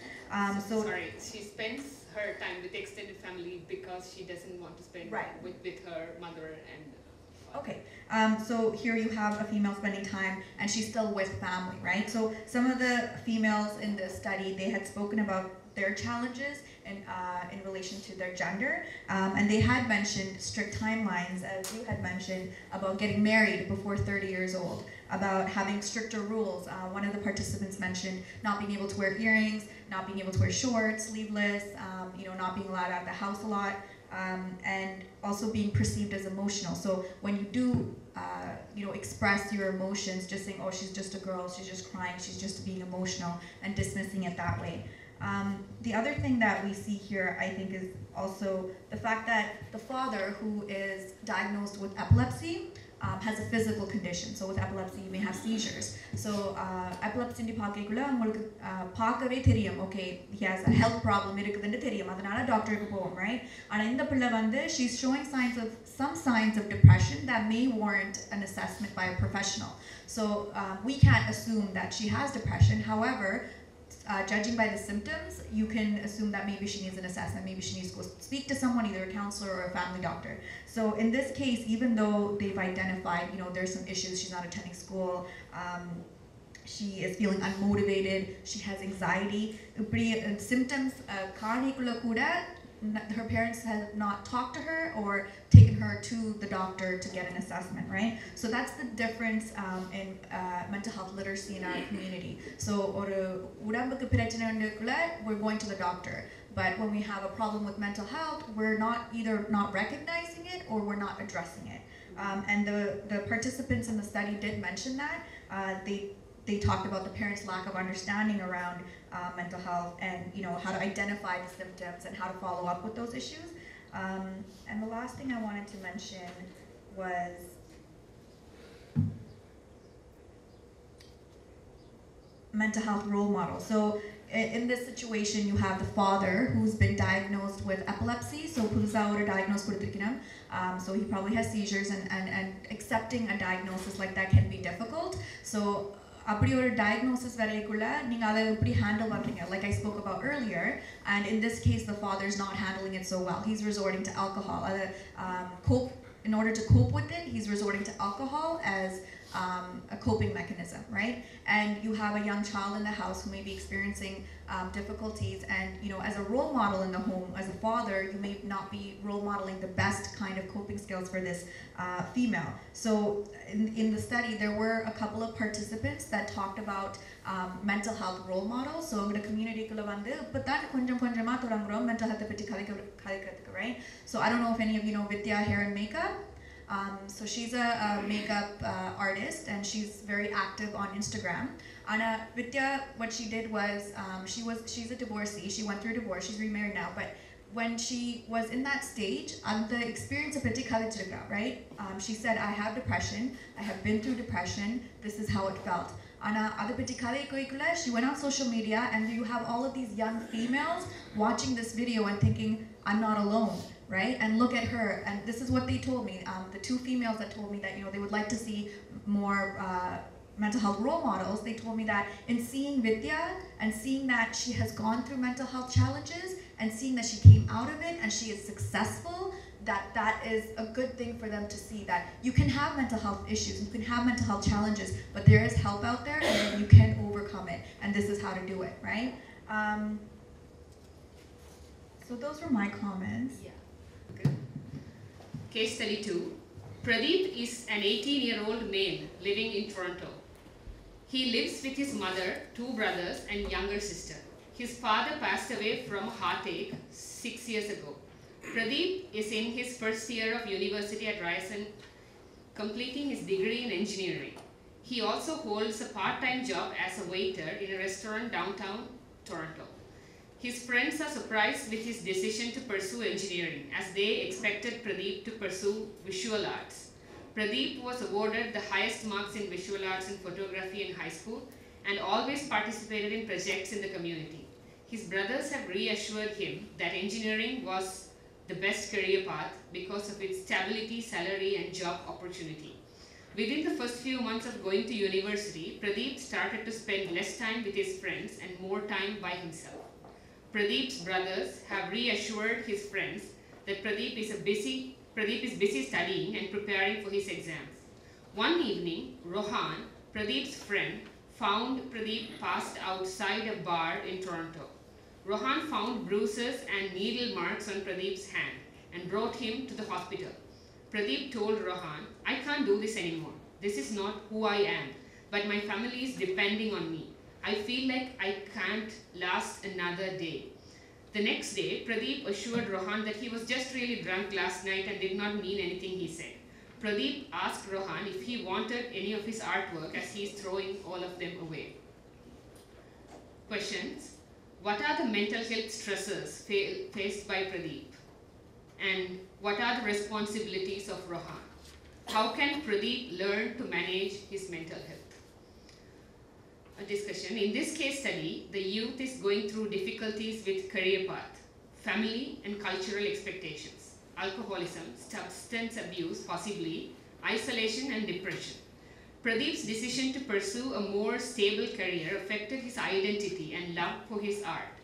Sorry, she spends her time with extended family because she doesn't want to spend with her mother and okay, so here you have a female spending time and she's still with family, right? So some of the females in the study, they had spoken about their challenges in relation to their gender, and they had mentioned strict timelines, as you had mentioned, about getting married before 30 years old, about having stricter rules. One of the participants mentioned not being able to wear earrings, not being able to wear shorts, sleeveless, not being allowed out of the house a lot, and also being perceived as emotional. So when you do express your emotions, just saying, oh, she's just a girl, she's just crying, she's just being emotional, and dismissing it that way. The other thing that we see here, I think, is also the fact that the father, who is diagnosed with epilepsy, has a physical condition. So with epilepsy, you may have seizures. So epilepsy in pakave theriyum, okay, he has a health problem irukudundu theriyum, adanal doctor ku povum, right? Ana indha pilla she's showing some signs of depression that may warrant an assessment by a professional. So we can't assume that she has depression. However, judging by the symptoms, you can assume that maybe she needs an assessment, maybe she needs to go speak to someone, either a counselor or a family doctor. So in this case, even though they've identified, there's some issues, she's not attending school, she is feeling unmotivated, she has anxiety, symptoms, her parents have not talked to her or taken her to the doctor to get an assessment, right? So that's the difference in mental health literacy in our community. So we're going to the doctor, but when we have a problem with mental health, we're either not recognizing it or we're not addressing it. And the participants in the study did mention that. They talked about the parents' lack of understanding around mental health and how to identify the symptoms and how to follow up with those issues. And the last thing I wanted to mention was mental health role model. So in this situation, you have the father who's been diagnosed with epilepsy. So diagnosed so he probably has seizures, and accepting a diagnosis like that can be difficult. So அப்படி ஒரு diagnosis வரைக்குள்ள நீங்க அதை எப்படி handle பண்றீங்க, like I spoke about earlier, and in this case the father is not handling it so well. He's resorting to alcohol. In order to cope with it, he's resorting to alcohol as a coping mechanism, right? And you have a young child in the house who may be experiencing difficulties, and as a role model in the home, as a father, you may not be role modeling the best kind of coping skills for this female. So in the study, there were a couple of participants that talked about mental health role models. So the community mental health, right? So I don't know if any of you know Vidya Hair and Makeup. So she's a makeup artist, and she's very active on Instagram. And Vidya, what she did was, she's a divorcee. She went through divorce. She's remarried now, but when she was in that stage, the experience of right? She said, I have depression. I have been through depression. This is how it felt. She went on social media, and you have all of these young females watching this video and thinking, I'm not alone, right? And look at her, and this is what they told me. The two females that told me that they would like to see more mental health role models, they told me that in seeing Vidya and seeing that she has gone through mental health challenges and seeing that she came out of it and she is successful, that is a good thing for them to see, that you can have mental health issues, you can have mental health challenges, but there is help out there and you can overcome it, and this is how to do it, right? So those were my comments. Yeah. Good. Case study 2. Pradeep is an 18-year-old male living in Toronto. He lives with his mother, 2 brothers, and younger sister. His father passed away from a heartache 6 years ago. Pradeep is in his first year of university at Ryerson, completing his degree in engineering. He also holds a part-time job as a waiter in a restaurant downtown Toronto. His friends are surprised with his decision to pursue engineering, as they expected Pradeep to pursue visual arts. Pradeep was awarded the highest marks in visual arts and photography in high school and always participated in projects in the community. His brothers have reassured him that engineering was the best career path because of its stability, salary, and job opportunity. Within the first few months of going to university, Pradeep started to spend less time with his friends and more time by himself. Pradeep's brothers have reassured his friends that Pradeep is busy studying and preparing for his exams. One evening, Rohan, Pradeep's friend, found Pradeep passed outside a bar in Toronto. Rohan found bruises and needle marks on Pradeep's hand and brought him to the hospital. Pradeep told Rohan, I can't do this anymore. This is not who I am, but my family is depending on me. I feel like I can't last another day. The next day, Pradeep assured Rohan that he was just really drunk last night and did not mean anything he said. Pradeep asked Rohan if he wanted any of his artwork, as he is throwing all of them away. Questions. What are the mental health stressors faced by Pradeep? And what are the responsibilities of Rohan? How can Pradeep learn to manage his mental health? A discussion. In this case study, the youth is going through difficulties with career path, family and cultural expectations, alcoholism, substance abuse, possibly, isolation and depression. Pradeep's decision to pursue a more stable career affected his identity and love for his art.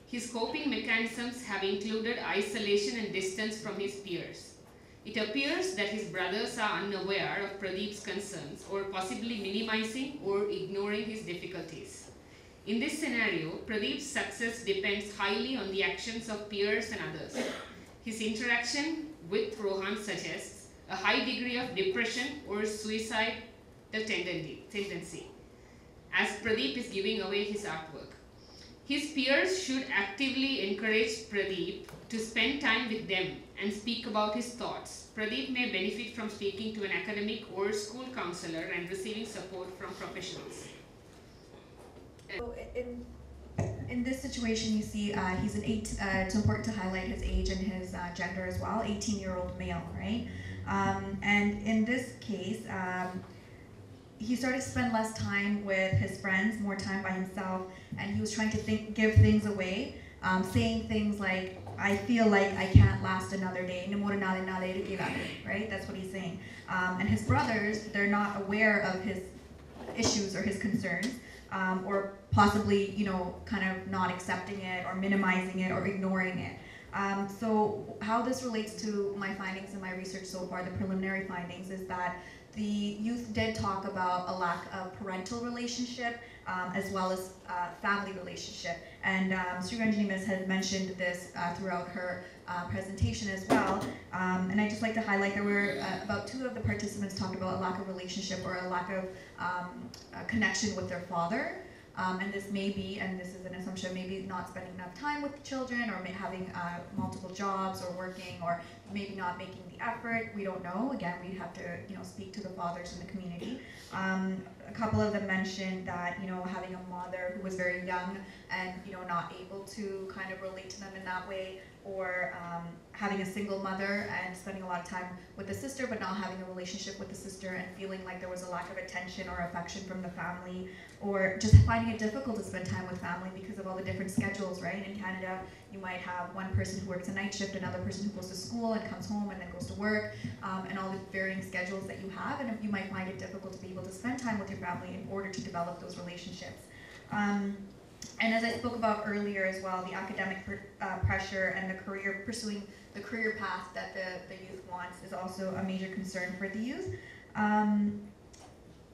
His coping mechanisms have included isolation and distance from his peers. It appears that his brothers are unaware of Pradeep's concerns or possibly minimizing or ignoring his difficulties. In this scenario, Pradeep's success depends highly on the actions of peers and others. His interaction with Rohan suggests a high degree of depression or suicidal tendency, as Pradeep is giving away his artwork. His peers should actively encourage Pradeep to spend time with them and speak about his thoughts. Pradeep may benefit from speaking to an academic or school counselor and receiving support from professionals. So in this situation, you see he's it's important to highlight his age and his gender as well, 18-year-old male, right? And in this case, he started to spend less time with his friends, more time by himself, and he was trying to give things away, saying things like, I feel like I can't last another day, right? That's what he's saying. And his brothers, they're not aware of his issues or his concerns, or possibly, kind of not accepting it or minimizing it or ignoring it. So how this relates to my findings in my research so far, the preliminary findings, is that the youth did talk about a lack of parental relationship as well as family relationship. And Sri Ranjini Miss had mentioned this throughout her presentation as well. And I'd just like to highlight there were about 2 of the participants talked about a lack of relationship or a lack of connection with their father. And this may be, and this is an assumption, maybe not spending enough time with the children, or having multiple jobs, or working, or maybe not making the effort. We don't know. Again, we'd have to, speak to the fathers in the community. A couple of them mentioned that, having a mother who was very young and, not able to kind of relate to them in that way, or having a single mother and spending a lot of time with the sister, but not having a relationship with the sister and feeling like there was a lack of attention or affection from the family, or just finding it difficult to spend time with family because of all the different schedules, right? In Canada, you might have one person who works a night shift, another person who goes to school and comes home and then goes to work, and all the varying schedules that you have, and you might find it difficult to be able to spend time with your family in order to develop those relationships. And as I spoke about earlier as well, the academic pressure and pursuing the career path that the youth wants is also a major concern for the youth.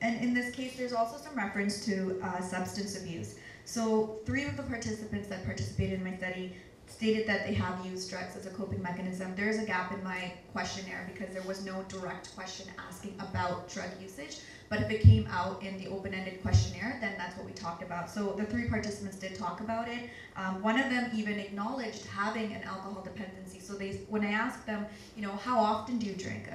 And in this case, there's also some reference to substance abuse. So 3 of the participants that participated in my study stated that they have used drugs as a coping mechanism. There's a gap in my questionnaire because there was no direct question asking about drug usage. But if it came out in the open-ended questionnaire, then that's what we talked about. So the 3 participants did talk about it. One of them even acknowledged having an alcohol dependency. So when I asked them, how often do you drink?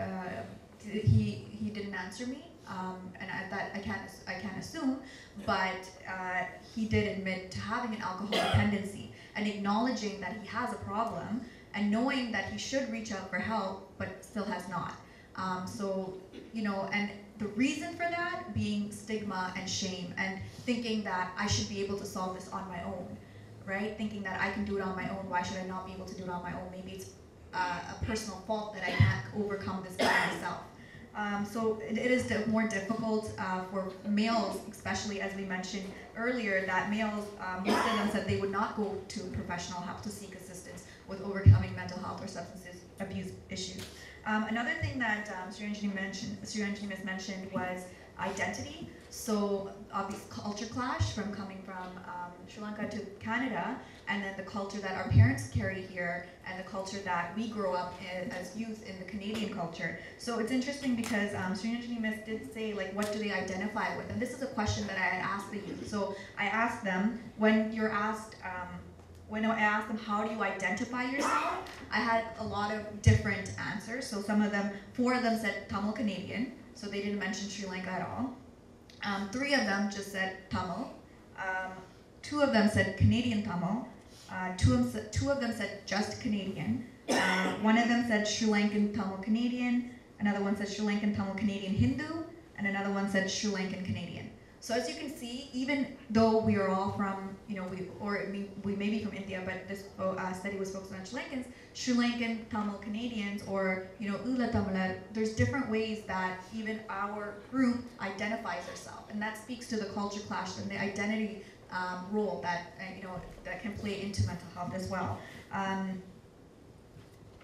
He didn't answer me, and I can't assume, but he did admit to having an alcohol dependency and acknowledging that he has a problem and knowing that he should reach out for help, but still has not. And the reason for that being stigma and shame and thinking that I should be able to solve this on my own, right? Thinking that I can do it on my own, why should I not be able to do it on my own? Maybe it's a personal fault that I can't overcome this by myself. So it is more difficult for males, especially as we mentioned earlier, that males, most of them said they would not go to professional help to seek assistance with overcoming mental health or substance abuse issues. Another thing that Sri Ranjini mentioned was identity. So obvious culture clash from coming from Sri Lanka to Canada, and then the culture that our parents carry here, and the culture that we grow up in as youth in the Canadian culture. So it's interesting because Sri Ranjini did say, like, what do they identify with? And this is a question that I had asked the youth. So I asked them, when I asked them, how do you identify yourself? I had a lot of different answers. So 4 of them said Tamil Canadian, so they didn't mention Sri Lanka at all. 3 of them just said Tamil. 2 of them said Canadian Tamil. 2 of them said just Canadian. 1 of them said Sri Lankan Tamil Canadian. Another one said Sri Lankan Tamil Canadian Hindu. And another one said Sri Lankan Canadian. So as you can see, even though we are all from, we may be from India, but this study was focused on Sri Lankan Tamil Canadians, or Ula Tamil, there's different ways that even our group identifies ourselves, and that speaks to the culture clash and the identity role that that can play into mental health as well.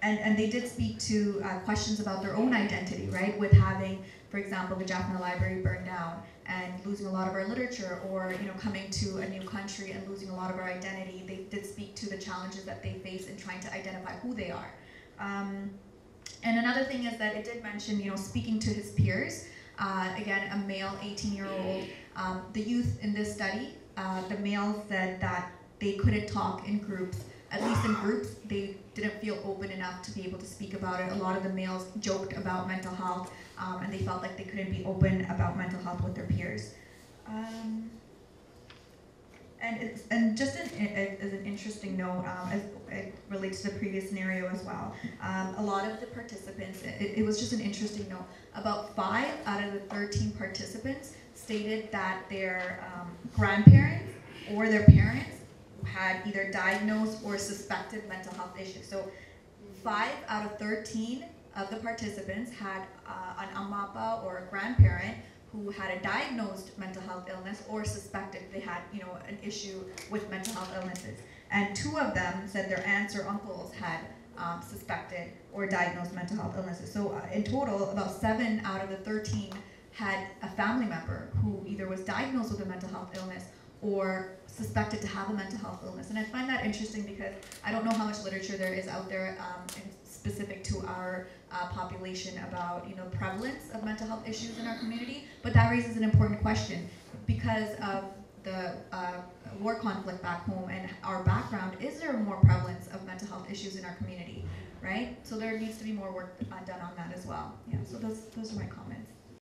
And they did speak to questions about their own identity, right? With having, for example, the Jaffna Library burned down and losing a lot of our literature, or coming to a new country and losing a lot of our identity. They did speak to the challenges that they face in trying to identify who they are. And another thing is that it did mention, speaking to his peers. Again, a male 18-year-old. The youth in this study, the males said that they couldn't talk in groups. At least in groups, they didn't feel open enough to be able to speak about it. A lot of the males joked about mental health, and they felt like they couldn't be open about mental health with their peers. And just as an interesting note, as it relates to the previous scenario as well, a lot of the participants, it was just an interesting note, about 5 out of the 13 participants stated that their grandparents or their parents had either diagnosed or suspected mental health issues. So 5 out of 13 of the participants had an amapa or a grandparent who had a diagnosed mental health illness or suspected they had, an issue with mental health illnesses. And 2 of them said their aunts or uncles had suspected or diagnosed mental health illnesses. So in total, about 7 out of the 13 had a family member who either was diagnosed with a mental health illness or suspected to have a mental health illness. And I find that interesting because I don't know how much literature there is out there specific to our population about prevalence of mental health issues in our community, but that raises an important question because of the war conflict back home and our background. Is there more prevalence of mental health issues in our community, right? So there needs to be more work done on that as well. Yeah, so those are my comments.